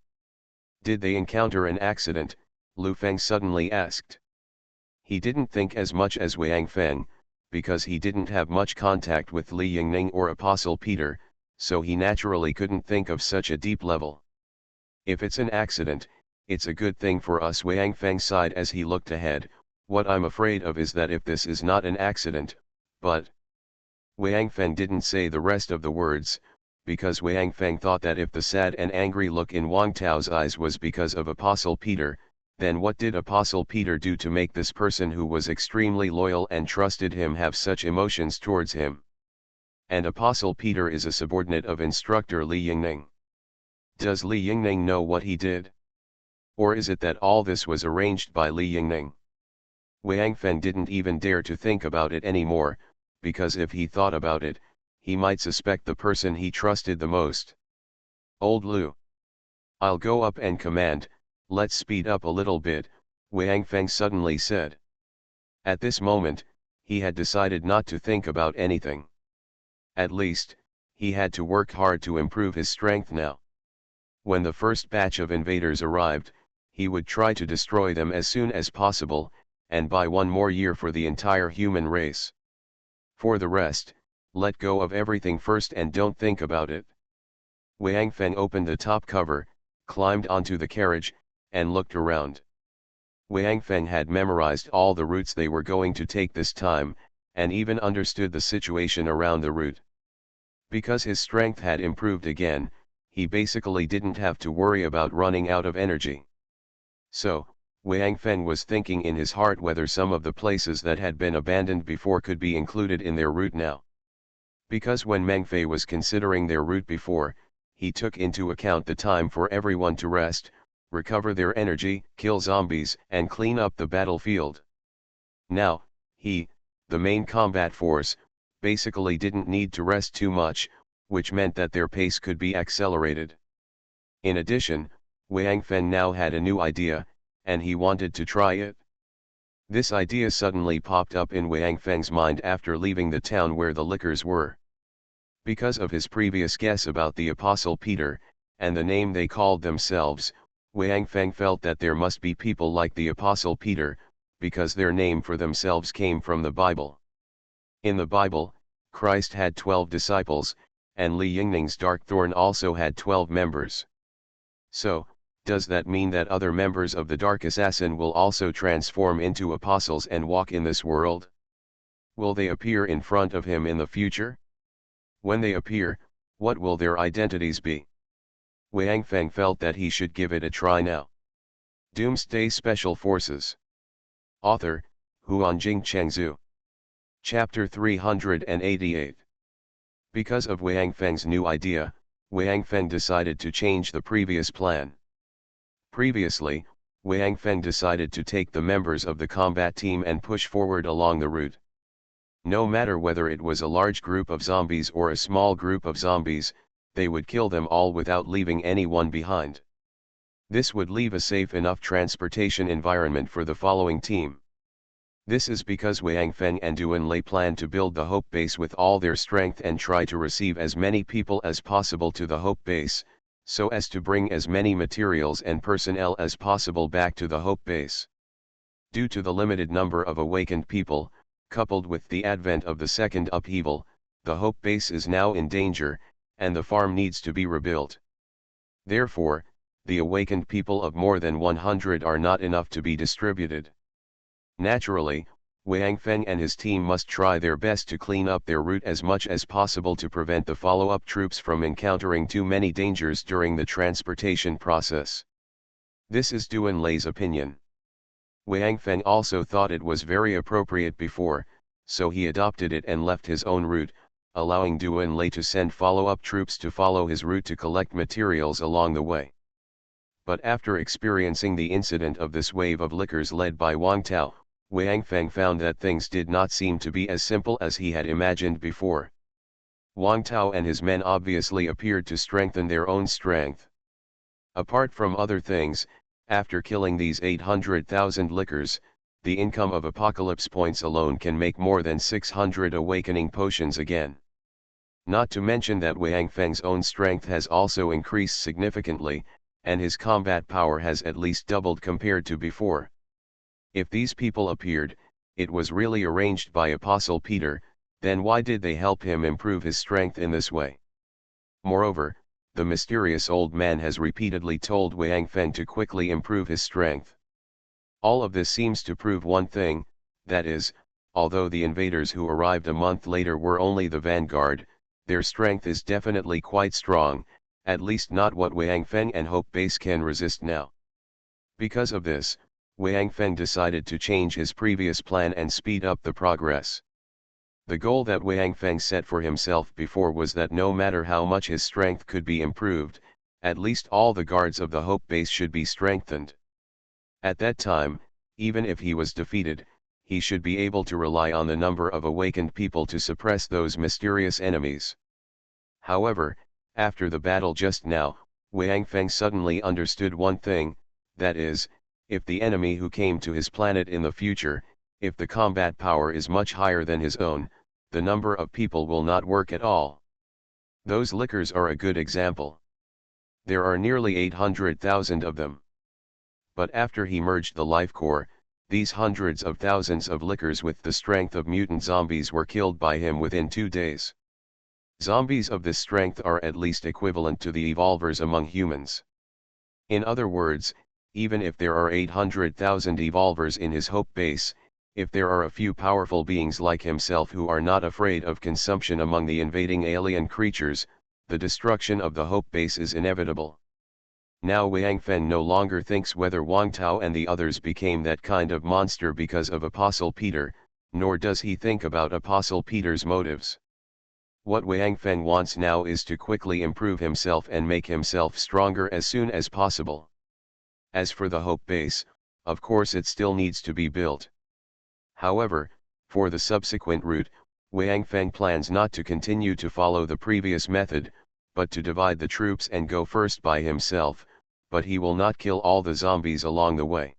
Did they encounter an accident? Lu Feng suddenly asked. He didn't think as much as Wang Feng, because he didn't have much contact with Li Yingning or Apostle Peter, so he naturally couldn't think of such a deep level. If it's an accident, it's a good thing for us, Wang Feng sighed as he looked ahead. What I'm afraid of is that if this is not an accident, but... Wang Feng didn't say the rest of the words, because Wang Feng thought that if the sad and angry look in Wang Tao's eyes was because of Apostle Peter, then what did Apostle Peter do to make this person who was extremely loyal and trusted him have such emotions towards him? And Apostle Peter is a subordinate of instructor Li Yingning. Does Li Yingning know what he did? Or is it that all this was arranged by Li Yingning? Wang Feng didn't even dare to think about it anymore, because if he thought about it, he might suspect the person he trusted the most. Old Lu. I'll go up and command, let's speed up a little bit, Wang Feng suddenly said. At this moment, he had decided not to think about anything. At least, he had to work hard to improve his strength now. When the first batch of invaders arrived, he would try to destroy them as soon as possible, and buy one more year for the entire human race. For the rest, let go of everything first and don't think about it. Wang Feng opened the top cover, climbed onto the carriage, and looked around. Wang Feng had memorized all the routes they were going to take this time, and even understood the situation around the route. Because his strength had improved again, he basically didn't have to worry about running out of energy. So, Wang Feng was thinking in his heart whether some of the places that had been abandoned before could be included in their route now. Because when Meng Fei was considering their route before, he took into account the time for everyone to rest, recover their energy, kill zombies, and clean up the battlefield. Now, he, the main combat force, basically didn't need to rest too much, which meant that their pace could be accelerated. In addition, Wang Feng now had a new idea. and he wanted to try it. This idea suddenly popped up in Wang Feng's mind after leaving the town where the liquors were. Because of his previous guess about the Apostle Peter, and the name they called themselves, Wang Feng felt that there must be people like the Apostle Peter, because their name for themselves came from the Bible. In the Bible, Christ had 12 disciples, and Li Yingning's dark thorn also had 12 members. So, does that mean that other members of the Dark Assassin will also transform into apostles and walk in this world? Will they appear in front of him in the future? When they appear, what will their identities be? Wang Feng felt that he should give it a try now. Doomsday Special Forces. Author, Huanjing Chengzhu. Chapter 388. Because of Wang Feng's new idea, Wang Feng decided to change the previous plan. Previously, Wang Feng decided to take the members of the combat team and push forward along the route. No matter whether it was a large group of zombies or a small group of zombies, they would kill them all without leaving anyone behind. This would leave a safe enough transportation environment for the following team. This is because Wang Feng and Duan Lei planned to build the Hope Base with all their strength and try to receive as many people as possible to the Hope Base, so as to bring as many materials and personnel as possible back to the Hope Base. Due to the limited number of awakened people, coupled with the advent of the second upheaval, the Hope Base is now in danger, and the farm needs to be rebuilt. Therefore, the awakened people of more than 100 are not enough to be distributed. Naturally, Wang Feng and his team must try their best to clean up their route as much as possible to prevent the follow-up troops from encountering too many dangers during the transportation process. This is Duan Lei's opinion. Wang Feng also thought it was very appropriate before, so he adopted it and left his own route, allowing Duan Lei to send follow-up troops to follow his route to collect materials along the way. But after experiencing the incident of this wave of liquors led by Wang Tao, Wang Feng found that things did not seem to be as simple as he had imagined before. Wang Tao and his men obviously appeared to strengthen their own strength. Apart from other things, after killing these 800,000 liquors, the income of apocalypse points alone can make more than 600 awakening potions again. Not to mention that Wang Feng's own strength has also increased significantly, and his combat power has at least doubled compared to before. If these people appeared, it was really arranged by Apostle Peter, then why did they help him improve his strength in this way? Moreover, the mysterious old man has repeatedly told Wang Feng to quickly improve his strength. All of this seems to prove one thing, that is, although the invaders who arrived a month later were only the vanguard, their strength is definitely quite strong, at least not what Wang Feng and Hope Base can resist now. Because of this, Wang Feng decided to change his previous plan and speed up the progress. The goal that Wang Feng set for himself before was that no matter how much his strength could be improved, at least all the guards of the Hope Base should be strengthened. At that time, even if he was defeated, he should be able to rely on the number of awakened people to suppress those mysterious enemies. However, after the battle just now, Wang Feng suddenly understood one thing, that is, if the enemy who came to his planet in the future, if the combat power is much higher than his own, the number of people will not work at all. Those liquors are a good example. There are nearly 800,000 of them. But after he merged the life core, these hundreds of thousands of liquors with the strength of mutant zombies were killed by him within 2 days. Zombies of this strength are at least equivalent to the evolvers among humans. In other words, even if there are 800,000 evolvers in his Hope Base, if there are a few powerful beings like himself who are not afraid of consumption among the invading alien creatures, the destruction of the Hope Base is inevitable. Now Wang Feng no longer thinks whether Wang Tao and the others became that kind of monster because of Apostle Peter, nor does he think about Apostle Peter's motives. What Wang Feng wants now is to quickly improve himself and make himself stronger as soon as possible. As for the Hope Base, of course it still needs to be built. However, for the subsequent route, Wang Feng plans not to continue to follow the previous method, but to divide the troops and go first by himself, but he will not kill all the zombies along the way.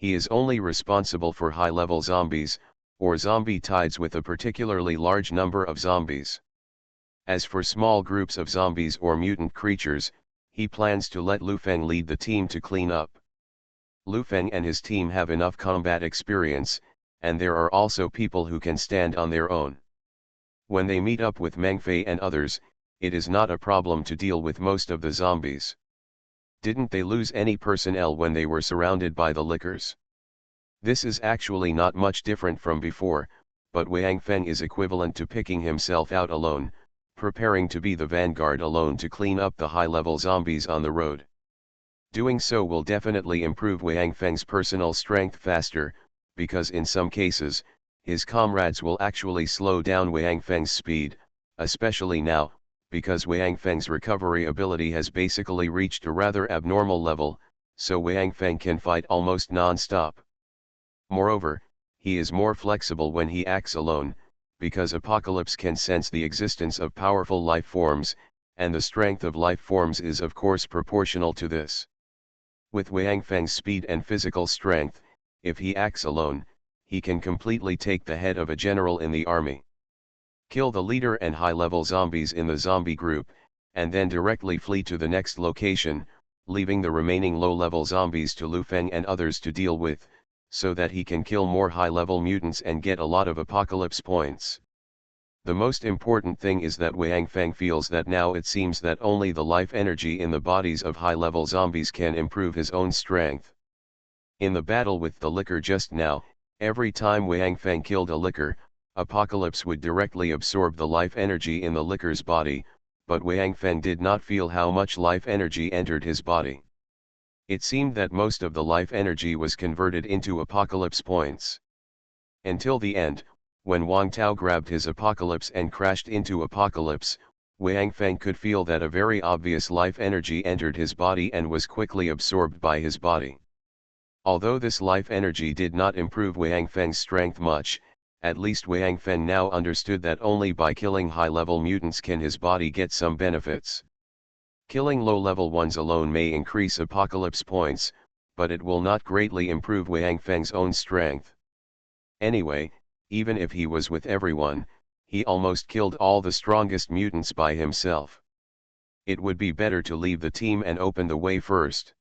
He is only responsible for high-level zombies, or zombie tides with a particularly large number of zombies. As for small groups of zombies or mutant creatures, he plans to let Lu Feng lead the team to clean up. Lu Feng and his team have enough combat experience, and there are also people who can stand on their own. When they meet up with Meng Fei and others, it is not a problem to deal with most of the zombies. Didn't they lose any personnel when they were surrounded by the lickers? This is actually not much different from before, but Wang Feng is equivalent to picking himself out alone, preparing to be the vanguard alone to clean up the high-level zombies on the road. Doing so will definitely improve Wang Feng's personal strength faster, because in some cases, his comrades will actually slow down Wang Feng's speed, especially now, because Wang Feng's recovery ability has basically reached a rather abnormal level, so Wang Feng can fight almost non-stop. Moreover, he is more flexible when he acts alone, because Apocalypse can sense the existence of powerful life forms, and the strength of life forms is of course proportional to this. With Wang Feng's speed and physical strength, if he acts alone, he can completely take the head of a general in the army. Kill the leader and high-level zombies in the zombie group, and then directly flee to the next location, leaving the remaining low-level zombies to Lu Feng and others to deal with, so that he can kill more high-level mutants and get a lot of Apocalypse points. The most important thing is that Wang Feng feels that now it seems that only the life energy in the bodies of high-level zombies can improve his own strength. In the battle with the licker just now, every time Wang Feng killed a licker, Apocalypse would directly absorb the life energy in the licker's body, but Wang Feng did not feel how much life energy entered his body. It seemed that most of the life energy was converted into Apocalypse points. Until the end, when Wang Tao grabbed his Apocalypse and crashed into Apocalypse, Wang Feng could feel that a very obvious life energy entered his body and was quickly absorbed by his body. Although this life energy did not improve Wang Feng's strength much, at least Wang Feng now understood that only by killing high-level mutants can his body get some benefits. Killing low-level ones alone may increase Apocalypse points, but it will not greatly improve Wang Feng's own strength. Anyway, even if he was with everyone, he almost killed all the strongest mutants by himself. It would be better to leave the team and open the way first.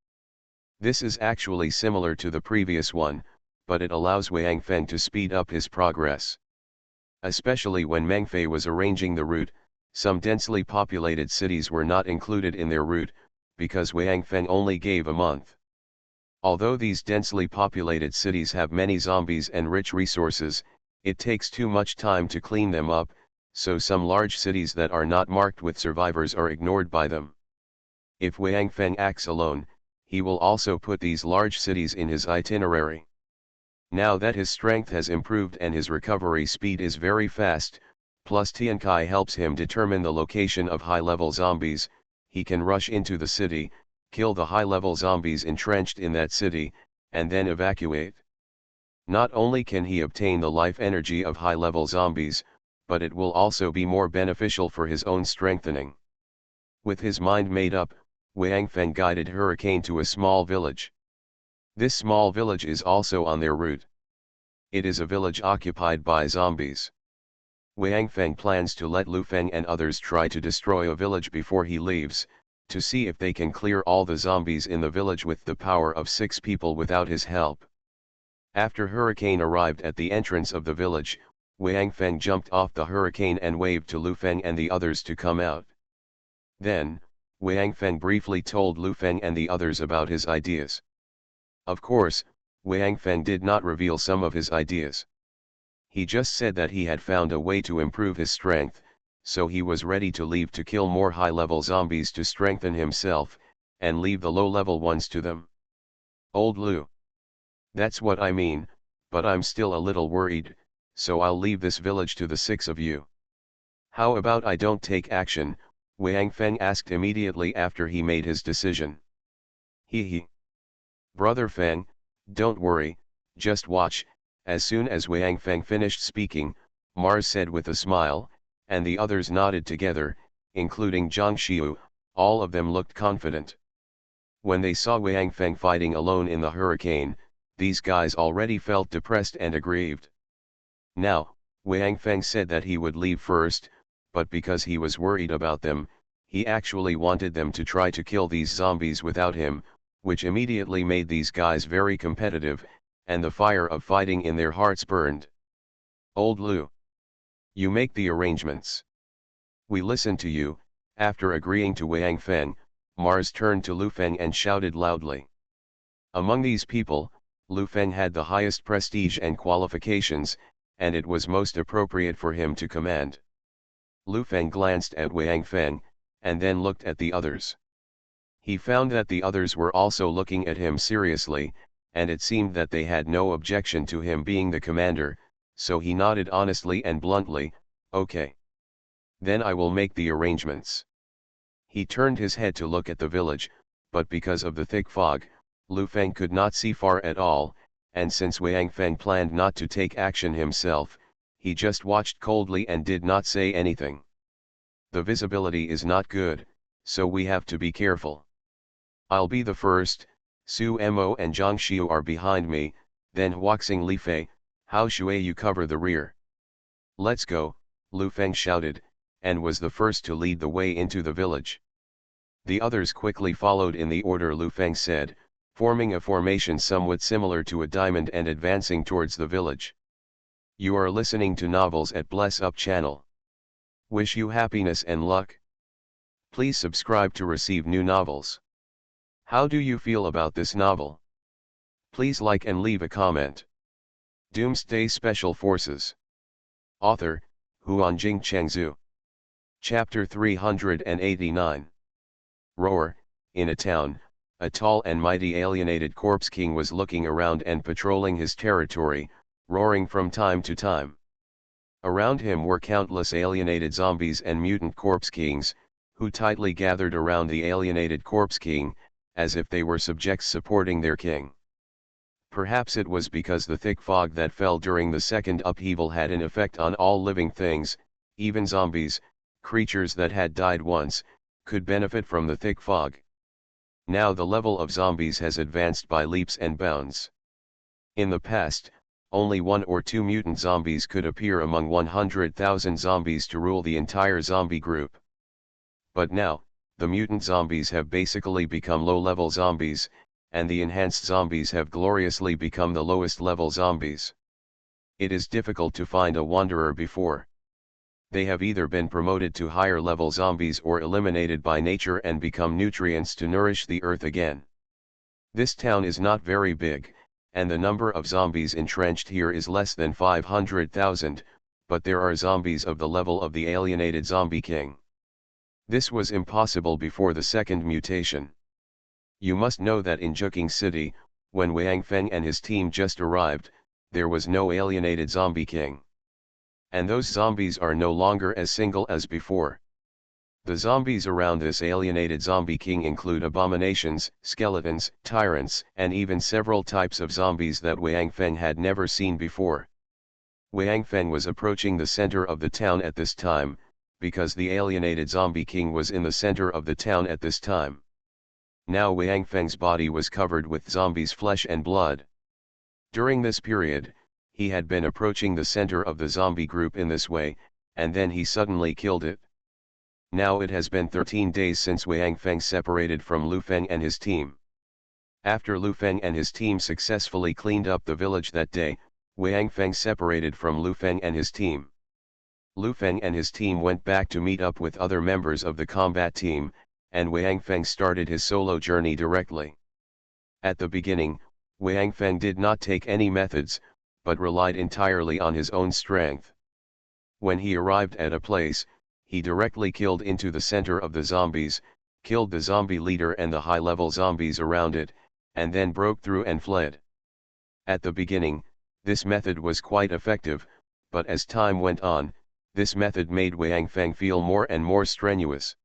This is actually similar to the previous one, but it allows Wang Feng to speed up his progress. Especially when Meng Fei was arranging the route, some densely populated cities were not included in their route, because Wang Feng only gave a month. Although these densely populated cities have many zombies and rich resources, it takes too much time to clean them up, so some large cities that are not marked with survivors are ignored by them. If Wang Feng acts alone, he will also put these large cities in his itinerary. Now that his strength has improved and his recovery speed is very fast, plus Tiankai helps him determine the location of high-level zombies, he can rush into the city, kill the high-level zombies entrenched in that city, and then evacuate. Not only can he obtain the life energy of high-level zombies, but it will also be more beneficial for his own strengthening. With his mind made up, Wang Feng guided Hurricane to a small village. This small village is also on their route. It is a village occupied by zombies. Wang Feng plans to let Lu Feng and others try to destroy a village before he leaves, to see if they can clear all the zombies in the village with the power of 6 people without his help. After Hurricane arrived at the entrance of the village, Wang Feng jumped off the Hurricane and waved to Lu Feng and the others to come out. Then, Wang Feng briefly told Lu Feng and the others about his ideas. Of course, Wang Feng did not reveal some of his ideas. He just said that he had found a way to improve his strength, so he was ready to leave to kill more high-level zombies to strengthen himself, and leave the low-level ones to them. Old Lu. That's what I mean, but I'm still a little worried, so I'll leave this village to the 6 of you. How about I don't take action? Wang Feng asked immediately after he made his decision. He. Brother Feng, don't worry, just watch. As soon as Wang Feng finished speaking, Mars said with a smile, and the others nodded together, including Zhang Xiu. All of them looked confident. When they saw Wang Feng fighting alone in the Hurricane, these guys already felt depressed and aggrieved. Now, Wang Feng said that he would leave first, but because he was worried about them, he actually wanted them to try to kill these zombies without him, which immediately made these guys very competitive, and the fire of fighting in their hearts burned. Old Lu, you make the arrangements. We listen to you. After agreeing to Wang Feng, Mars turned to Lu Feng and shouted loudly. Among these people, Lu Feng had the highest prestige and qualifications, and it was most appropriate for him to command. Lu Feng glanced at Wang Feng, and then looked at the others. He found that the others were also looking at him seriously, and it seemed that they had no objection to him being the commander, so he nodded honestly and bluntly, "Okay. Then I will make the arrangements." He turned his head to look at the village, but because of the thick fog, Lu Feng could not see far at all, and since Wang Feng planned not to take action himself, he just watched coldly and did not say anything. The visibility is not good, so we have to be careful. I'll be the first, Su Mo and Zhang Xiu are behind me, then Huaxing Li Fei, Hao Shui you cover the rear. Let's go, Lu Feng shouted, and was the first to lead the way into the village. The others quickly followed in the order Lu Feng said, forming a formation somewhat similar to a diamond and advancing towards the village. You are listening to Novels at Bless Up channel. Wish you happiness and luck. Please subscribe to receive new novels. How do you feel about this novel? Please like and leave a comment. Doomsday Special Forces. Author, Huanjing Chengzhu. Chapter 389. Roar. In a town, a tall and mighty alienated corpse king was looking around and patrolling his territory, roaring from time to time. Around him were countless alienated zombies and mutant corpse kings, who tightly gathered around the alienated corpse king, as if they were subjects supporting their king. Perhaps it was because the thick fog that fell during the second upheaval had an effect on all living things, even zombies, creatures that had died once, could benefit from the thick fog. Now the level of zombies has advanced by leaps and bounds. In the past, only 1 or 2 mutant zombies could appear among 100,000 zombies to rule the entire zombie group. But now, the mutant zombies have basically become low-level zombies, and the enhanced zombies have gloriously become the lowest-level zombies. It is difficult to find a wanderer before. They have either been promoted to higher-level zombies or eliminated by nature and become nutrients to nourish the earth again. This town is not very big, and the number of zombies entrenched here is less than 500,000, but there are zombies of the level of the alienated zombie king. This was impossible before the second mutation. You must know that in Juking City, when Wang Feng and his team just arrived, there was no alienated zombie king. And those zombies are no longer as single as before. The zombies around this alienated zombie king include abominations, skeletons, tyrants, and even several types of zombies that Wang Feng had never seen before. Wang Feng was approaching the center of the town at this time, because the alienated zombie king was in the center of the town at this time. Now Wang Feng's body was covered with zombies' flesh and blood. During this period, he had been approaching the center of the zombie group in this way, and then he suddenly killed it. Now it has been 13 days since Wang Feng separated from Lu Feng and his team. After Lu Feng and his team successfully cleaned up the village that day, Wang Feng separated from Lu Feng and his team. Lu Feng and his team went back to meet up with other members of the combat team, and Wang Feng started his solo journey directly. At the beginning, Wang Feng did not take any methods, but relied entirely on his own strength. When he arrived at a place, he directly killed into the center of the zombies, killed the zombie leader and the high-level zombies around it, and then broke through and fled. At the beginning, this method was quite effective, but as time went on, this method made Wang Feng feel more and more strenuous.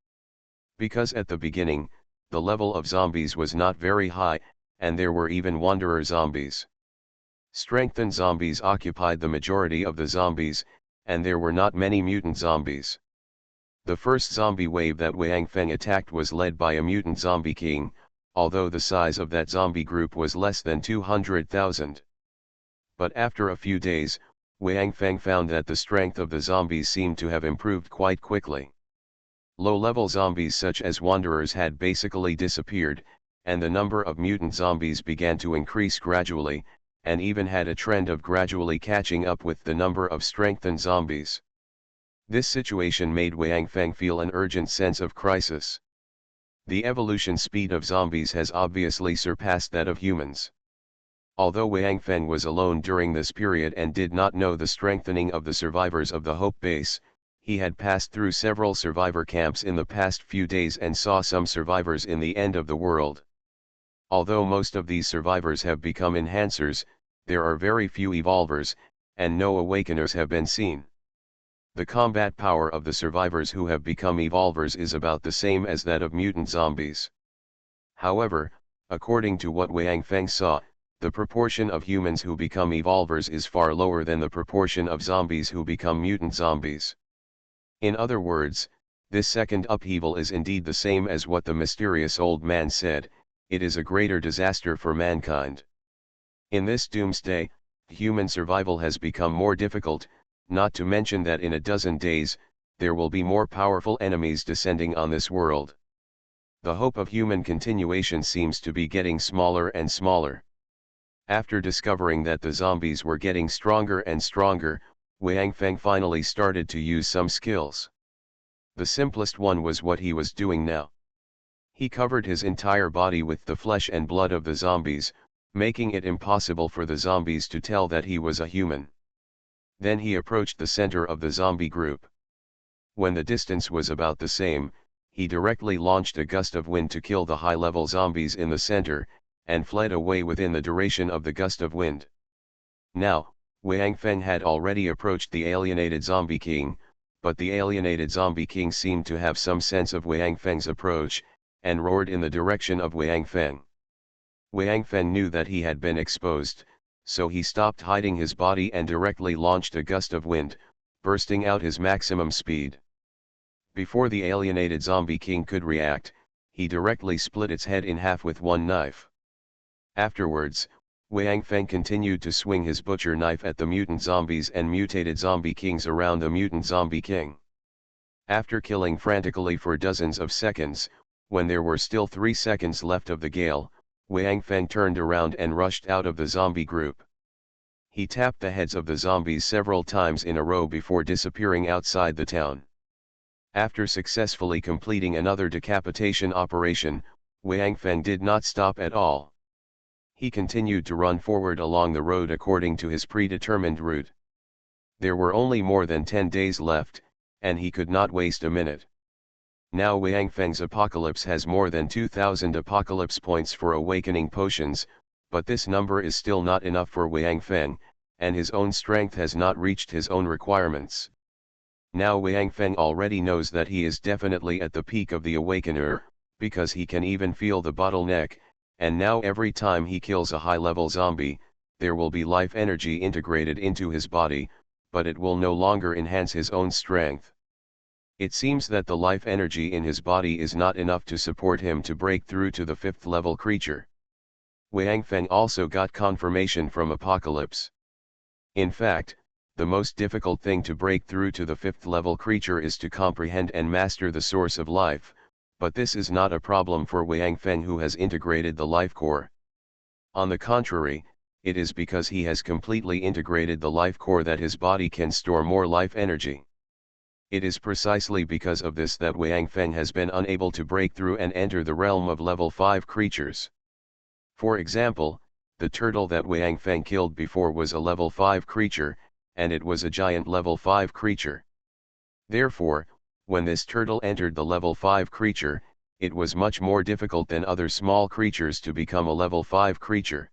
Because at the beginning, the level of zombies was not very high, and there were even wanderer zombies. Strengthened zombies occupied the majority of the zombies, and there were not many mutant zombies. The first zombie wave that Wang Feng attacked was led by a mutant zombie king, although the size of that zombie group was less than 200,000. But after a few days, Wang Feng found that the strength of the zombies seemed to have improved quite quickly. Low-level zombies such as wanderers had basically disappeared, and the number of mutant zombies began to increase gradually, and even had a trend of gradually catching up with the number of strengthened zombies. This situation made Wang Feng feel an urgent sense of crisis. The evolution speed of zombies has obviously surpassed that of humans. Although Wang Feng was alone during this period and did not know the strengthening of the survivors of the Hope Base, he had passed through several survivor camps in the past few days and saw some survivors in the end of the world. Although most of these survivors have become enhancers, there are very few evolvers, and no awakeners have been seen. The combat power of the survivors who have become evolvers is about the same as that of mutant zombies. However, according to what Wang Feng saw, the proportion of humans who become evolvers is far lower than the proportion of zombies who become mutant zombies. In other words, this second upheaval is indeed the same as what the mysterious old man said: it is a greater disaster for mankind. In this doomsday, human survival has become more difficult, not to mention that in a dozen days, there will be more powerful enemies descending on this world. The hope of human continuation seems to be getting smaller and smaller. After discovering that the zombies were getting stronger and stronger, Wang Feng finally started to use some skills. The simplest one was what he was doing now. He covered his entire body with the flesh and blood of the zombies, making it impossible for the zombies to tell that he was a human. Then he approached the center of the zombie group. When the distance was about the same, he directly launched a gust of wind to kill the high-level zombies in the center, and fled away within the duration of the gust of wind. Now, Wang Feng had already approached the alienated zombie king, but the alienated zombie king seemed to have some sense of Wang Feng's approach, and roared in the direction of Wang Feng. Wang Feng knew that he had been exposed, so he stopped hiding his body and directly launched a gust of wind, bursting out his maximum speed. Before the alienated zombie king could react, he directly split its head in half with one knife. Afterwards, Wang Feng continued to swing his butcher knife at the mutant zombies and mutated zombie kings around the mutant zombie king. After killing frantically for dozens of seconds, when there were still 3 seconds left of the gale, Wang Feng turned around and rushed out of the zombie group. He tapped the heads of the zombies several times in a row before disappearing outside the town. After successfully completing another decapitation operation, Wang Feng did not stop at all. He continued to run forward along the road according to his predetermined route. There were only more than 10 days left, and he could not waste a minute. Now Wang Feng's apocalypse has more than 2,000 apocalypse points for awakening potions, but this number is still not enough for Wang Feng, and his own strength has not reached his own requirements. Now Wang Feng already knows that he is definitely at the peak of the awakener, because he can even feel the bottleneck, and now every time he kills a high-level zombie, there will be life energy integrated into his body, but it will no longer enhance his own strength. It seems that the life energy in his body is not enough to support him to break through to the 5th level creature. Wang Feng also got confirmation from Apocalypse. In fact, the most difficult thing to break through to the 5th level creature is to comprehend and master the source of life, but this is not a problem for Wang Feng, who has integrated the life core. On the contrary, it is because he has completely integrated the life core that his body can store more life energy. It is precisely because of this that Wang Feng has been unable to break through and enter the realm of level 5 creatures. For example, the turtle that Wang Feng killed before was a level 5 creature, and it was a giant level 5 creature. Therefore, when this turtle entered the level 5 creature, it was much more difficult than other small creatures to become a level 5 creature.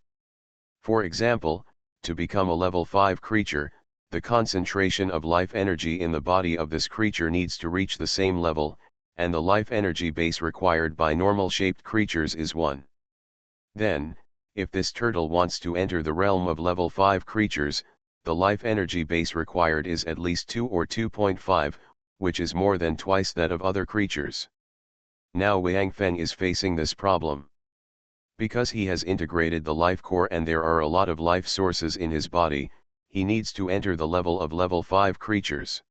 For example, to become a level 5 creature, the concentration of life energy in the body of this creature needs to reach the same level, and the life energy base required by normal-shaped creatures is 1. Then, if this turtle wants to enter the realm of level 5 creatures, the life energy base required is at least 2 or 2.5, which is more than twice that of other creatures. Now Wang Feng is facing this problem. Because he has integrated the life core and there are a lot of life sources in his body, he needs to enter the level of level 5 creatures.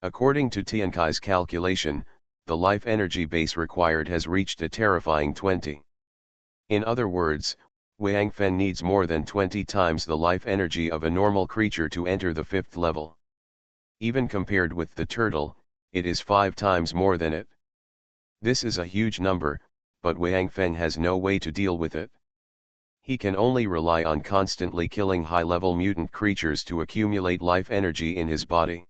According to Tiankai's calculation, the life energy base required has reached a terrifying 20. In other words, Wang Feng needs more than 20 times the life energy of a normal creature to enter the 5th level. Even compared with the turtle, it is 5 times more than it. This is a huge number, but Wang Feng has no way to deal with it. He can only rely on constantly killing high-level mutant creatures to accumulate life energy in his body.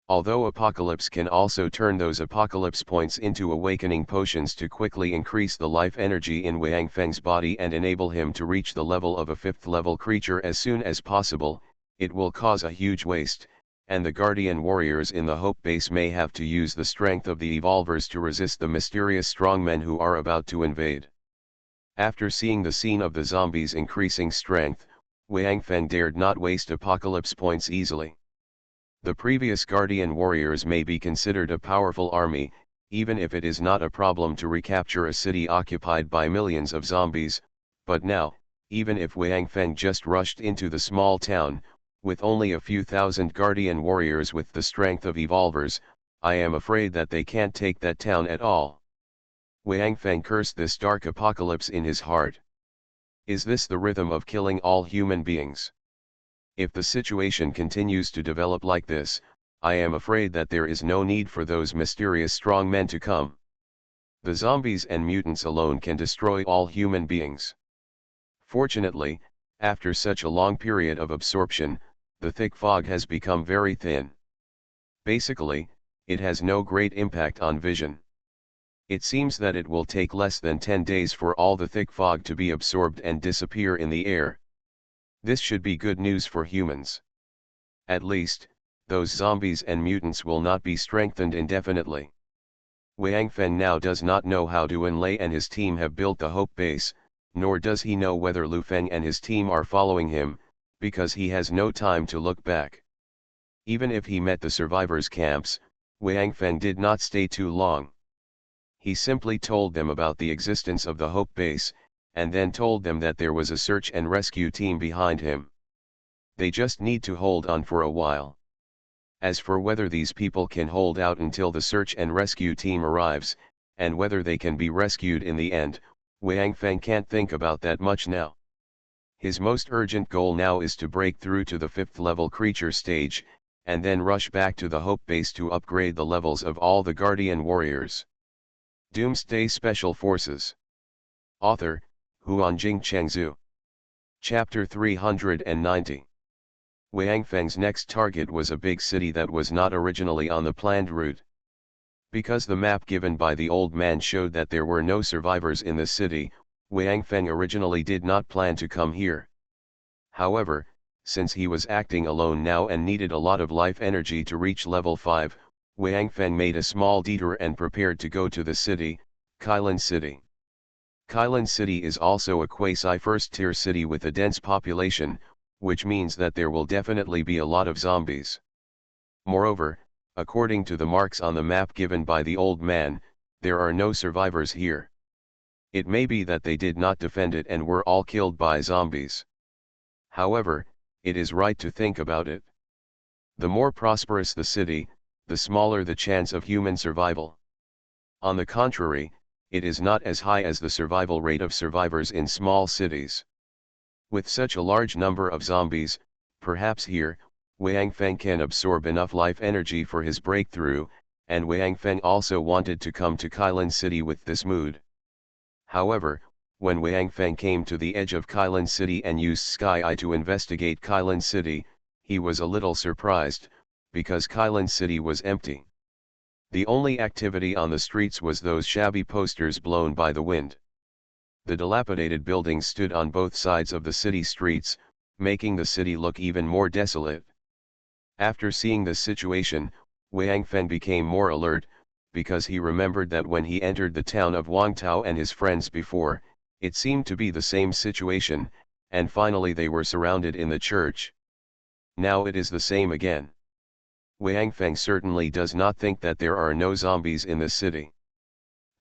Although Apocalypse can also turn those Apocalypse points into awakening potions to quickly increase the life energy in Wang Feng's body and enable him to reach the level of a 5th level creature as soon as possible, it will cause a huge waste, and the Guardian Warriors in the Hope Base may have to use the strength of the Evolvers to resist the mysterious strongmen who are about to invade. After seeing the scene of the zombies increasing strength, Wang Feng dared not waste Apocalypse points easily. The previous Guardian Warriors may be considered a powerful army, even if it is not a problem to recapture a city occupied by millions of zombies, but now, even if Wang Feng just rushed into the small town, with only a few thousand Guardian Warriors with the strength of Evolvers, I am afraid that they can't take that town at all. Wang Feng cursed this dark apocalypse in his heart. Is this the rhythm of killing all human beings? If the situation continues to develop like this, I am afraid that there is no need for those mysterious strong men to come. The zombies and mutants alone can destroy all human beings. Fortunately, after such a long period of absorption, the thick fog has become very thin. Basically, it has no great impact on vision. It seems that it will take less than 10 days for all the thick fog to be absorbed and disappear in the air. This should be good news for humans. At least, those zombies and mutants will not be strengthened indefinitely. Wang Feng now does not know how Duan Lei and his team have built the Hope Base, nor does he know whether Lu Feng and his team are following him, because he has no time to look back. Even if he met the survivors' camps, Wang Feng did not stay too long. He simply told them about the existence of the Hope Base, and then told them that there was a search and rescue team behind him. They just need to hold on for a while. As for whether these people can hold out until the search and rescue team arrives, and whether they can be rescued in the end, Wang Feng can't think about that much now. His most urgent goal now is to break through to the 5th level creature stage, and then rush back to the Hope Base to upgrade the levels of all the Guardian Warriors. Doomsday Special Forces. Author, Huanjing Chengzhu. Chapter 390. Wang Feng's next target was a big city that was not originally on the planned route. Because the map given by the old man showed that there were no survivors in the city, Wang Feng originally did not plan to come here. However, since he was acting alone now and needed a lot of life energy to reach level 5, Wang Feng made a small detour and prepared to go to the city, Kailan City. Kailan City is also a quasi-first-tier city with a dense population, which means that there will definitely be a lot of zombies. Moreover, according to the marks on the map given by the old man, there are no survivors here. It may be that they did not defend it and were all killed by zombies. However, it is right to think about it. The more prosperous the city, the smaller the chance of human survival. On the contrary, it is not as high as the survival rate of survivors in small cities. With such a large number of zombies, perhaps here, Wang Feng can absorb enough life energy for his breakthrough, and Wang Feng also wanted to come to Kailan City with this mood. However, when Wang Feng came to the edge of Kailan City and used Sky Eye to investigate Kailan City, he was a little surprised, because Kailan City was empty. The only activity on the streets was those shabby posters blown by the wind. The dilapidated buildings stood on both sides of the city streets, making the city look even more desolate. After seeing this situation, Wang Feng became more alert, because he remembered that when he entered the town of Wangtao and his friends before, it seemed to be the same situation, and finally they were surrounded in the church. Now it is the same again. Wang Feng certainly does not think that there are no zombies in the city.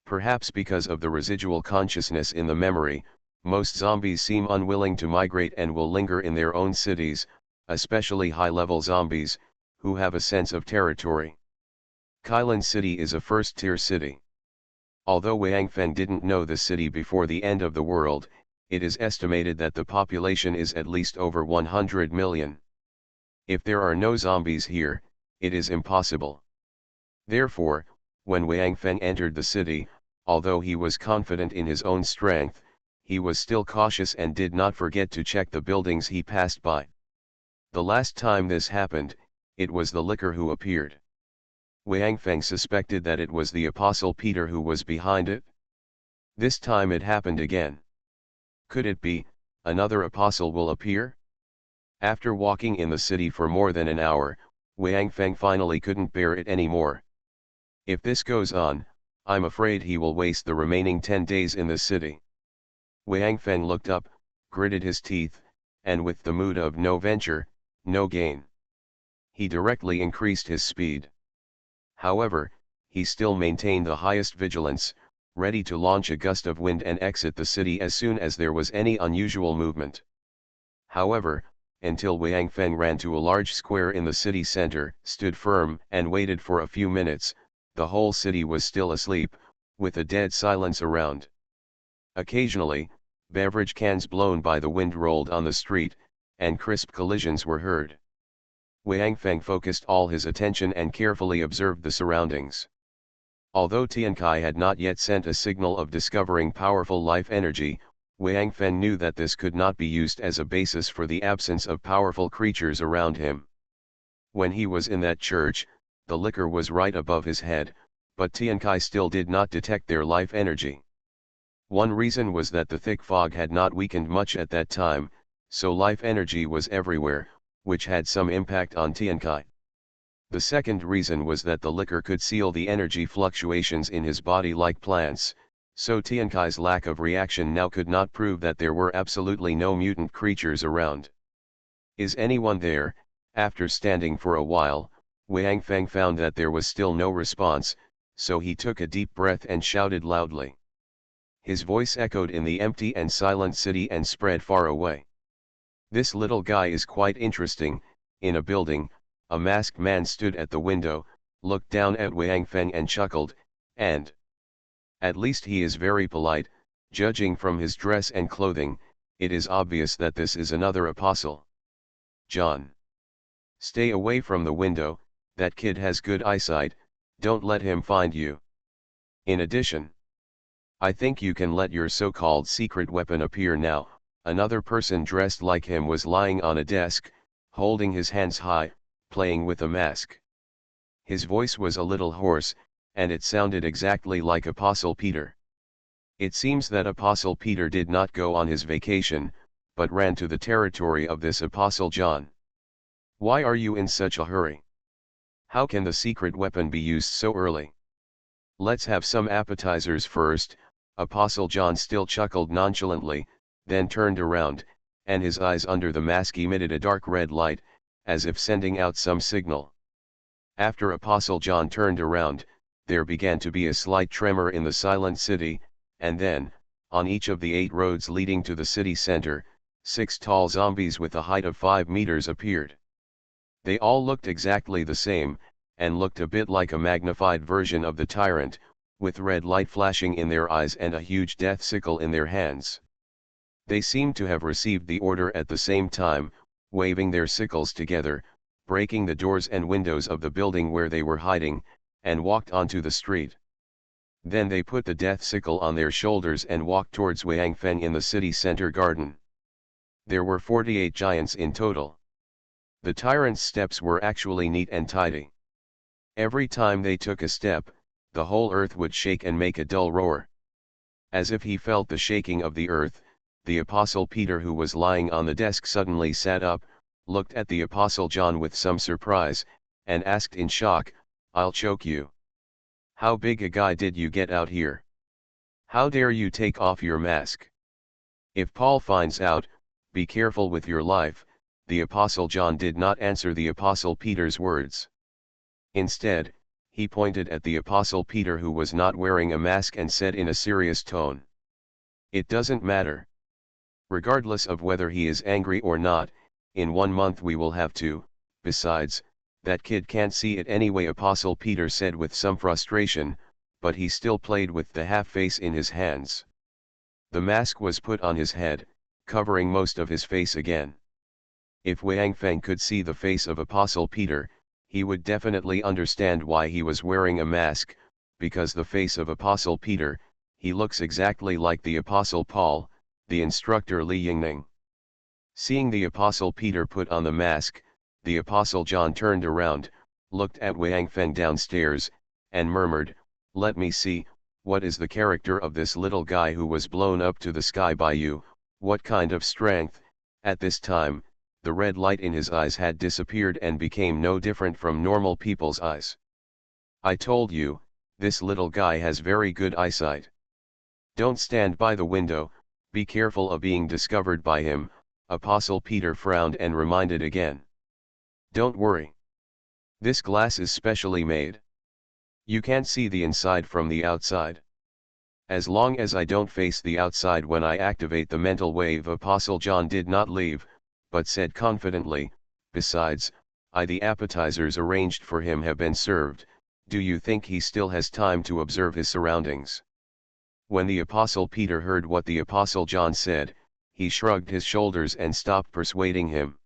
Perhaps because of the residual consciousness in the memory, Most zombies seem unwilling to migrate and will linger in their own cities, especially high-level zombies, who have a sense of territory. Kailan City is a first-tier city. Although Wang Feng didn't know the city before the end of the world, it is estimated that the population is at least over 100 million. If there are no zombies here, it is impossible. Therefore, when Wang Feng entered the city, although he was confident in his own strength, he was still cautious and did not forget to check the buildings he passed by. The last time this happened, it was the licker who appeared. Wang Feng suspected that it was the Apostle Peter who was behind it. This time it happened again. Could it be, another apostle will appear? After walking in the city for more than an hour, Wang Feng finally couldn't bear it anymore. If this goes on, I'm afraid he will waste the remaining 10 days in the city. Wang Feng looked up, gritted his teeth, and with the mood of no venture, no gain, he directly increased his speed. However, he still maintained the highest vigilance, ready to launch a gust of wind and exit the city as soon as there was any unusual movement. However, until Wang Feng ran to a large square in the city center, stood firm and waited for a few minutes, the whole city was still asleep, with a dead silence around. Occasionally, beverage cans blown by the wind rolled on the street, and crisp collisions were heard. Wang Feng focused all his attention and carefully observed the surroundings. Although Tiankai had not yet sent a signal of discovering powerful life energy, Wang Feng knew that this could not be used as a basis for the absence of powerful creatures around him. When he was in that church, the licker was right above his head, but Tiankai still did not detect their life energy. One reason was that the thick fog had not weakened much at that time, so life energy was everywhere, which had some impact on Tiankai. The second reason was that the licker could seal the energy fluctuations in his body like plants, so Tiankai's lack of reaction now could not prove that there were absolutely no mutant creatures around. Is anyone there? After standing for a while, Wang Feng found that there was still no response, so he took a deep breath and shouted loudly. His voice echoed in the empty and silent city and spread far away. This little guy is quite interesting. In a building, a masked man stood at the window, looked down at Wang Feng and chuckled, and at least he is very polite, judging from his dress and clothing, it is obvious that this is another apostle. John. Stay away from the window, that kid has good eyesight, don't let him find you. In addition, I think you can let your so-called secret weapon appear now. Another person dressed like him was lying on a desk, holding his hands high, playing with a mask. His voice was a little hoarse, and it sounded exactly like Apostle Peter. It seems that Apostle Peter did not go on his vacation, but ran to the territory of this Apostle John. Why are you in such a hurry? How can the secret weapon be used so early? Let's have some appetizers first. Apostle John still chuckled nonchalantly, then turned around, and his eyes under the mask emitted a dark red light, as if sending out some signal. After Apostle John turned around, there began to be a slight tremor in the silent city, and then, on each of the 8 roads leading to the city center, 6 tall zombies with a height of 5 meters appeared. They all looked exactly the same, and looked a bit like a magnified version of the tyrant, with red light flashing in their eyes and a huge death sickle in their hands. They seemed to have received the order at the same time, waving their sickles together, breaking the doors and windows of the building where they were hiding, and walked onto the street. Then they put the death sickle on their shoulders and walked towards Wang Feng in the city center garden. There were 48 giants in total. The tyrant's steps were actually neat and tidy. Every time they took a step, the whole earth would shake and make a dull roar. As if he felt the shaking of the earth, the Apostle Peter, who was lying on the desk, suddenly sat up, looked at the Apostle John with some surprise, and asked in shock, "I'll choke you. How big a guy did you get out here? How dare you take off your mask? If Paul finds out, be careful with your life." The Apostle John did not answer the Apostle Peter's words. Instead, he pointed at the Apostle Peter, who was not wearing a mask, and said in a serious tone, "It doesn't matter. Regardless of whether he is angry or not, in 1 month we will have to. Besides, that kid can't see it anyway, Apostle Peter said with some frustration, but he still played with the half-face in his hands. The mask was put on his head, covering most of his face again. If Wang Feng could see the face of Apostle Peter, he would definitely understand why he was wearing a mask, because the face of Apostle Peter, he looks exactly like the Apostle Paul, the instructor Li Yingning. Seeing the Apostle Peter put on the mask, the Apostle John turned around, looked at Wang Feng downstairs, and murmured, "Let me see, what is the character of this little guy who was blown up to the sky by you, what kind of strength?" At this time, the red light in his eyes had disappeared and became no different from normal people's eyes. "I told you, this little guy has very good eyesight. Don't stand by the window, be careful of being discovered by him." Apostle Peter frowned and reminded again. "Don't worry. This glass is specially made. You can't see the inside from the outside. As long as I don't face the outside when I activate the mental wave." Apostle John did not leave, but said confidently, "Besides, the appetizers arranged for him have been served. Do you think he still has time to observe his surroundings?" When the Apostle Peter heard what the Apostle John said, he shrugged his shoulders and stopped persuading him.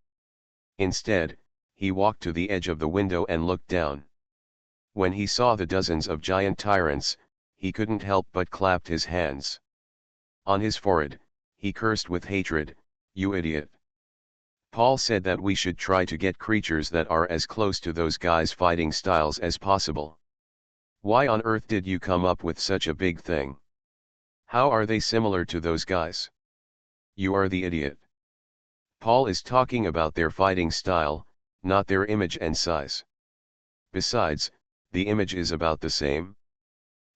Instead, he walked to the edge of the window and looked down. When he saw the dozens of giant tyrants, he couldn't help but clapped his hands. On his forehead, he cursed with hatred, "You idiot! Paul said that we should try to get creatures that are as close to those guys' fighting styles as possible. Why on earth did you come up with such a big thing? How are they similar to those guys? You are the idiot. Paul is talking about their fighting style, not their image and size. Besides, the image is about the same.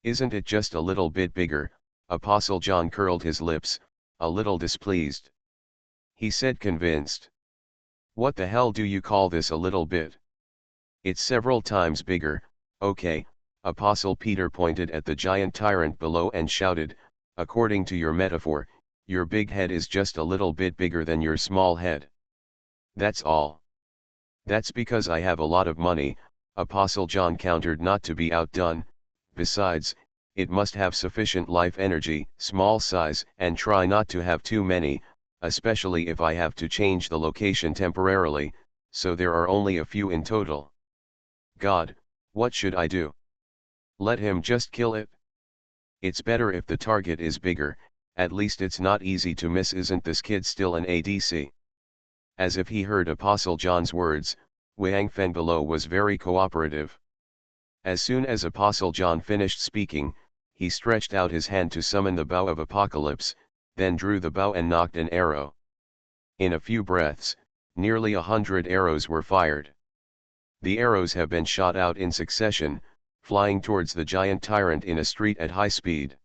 Isn't it just a little bit bigger?" Apostle John curled his lips, a little displeased. He said convinced, "What the hell do you call this a little bit? It's several times bigger." "Okay." Apostle Peter pointed at the giant tyrant below and shouted, "According to your metaphor, your big head is just a little bit bigger than your small head. That's all." "That's because I have a lot of money," Apostle John countered, not to be outdone. "Besides, it must have sufficient life energy, small size, and try not to have too many, especially if I have to change the location temporarily, so there are only a few in total. God, what should I do? Let him just kill it? It's better if the target is bigger, at least it's not easy to miss. Isn't this kid still an ADC?" As if he heard Apostle John's words, Wang Feng below was very cooperative. As soon as Apostle John finished speaking, he stretched out his hand to summon the bow of apocalypse, then drew the bow and nocked an arrow. In a few breaths, nearly 100 arrows were fired. The arrows have been shot out in succession, flying towards the giant tyrant in a street at high speed.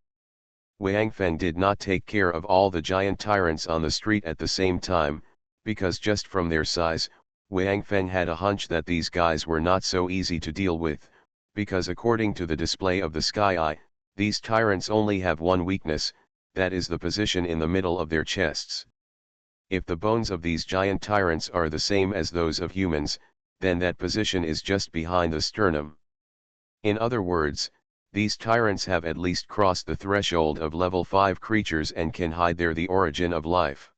Wang Feng did not take care of all the giant tyrants on the street at the same time, because just from their size, Wang Feng had a hunch that these guys were not so easy to deal with, because according to the display of the sky eye, these tyrants only have one weakness, that is the position in the middle of their chests. If the bones of these giant tyrants are the same as those of humans, then that position is just behind the sternum. In other words, these tyrants have at least crossed the threshold of level 5 creatures and can hide there the origin of life.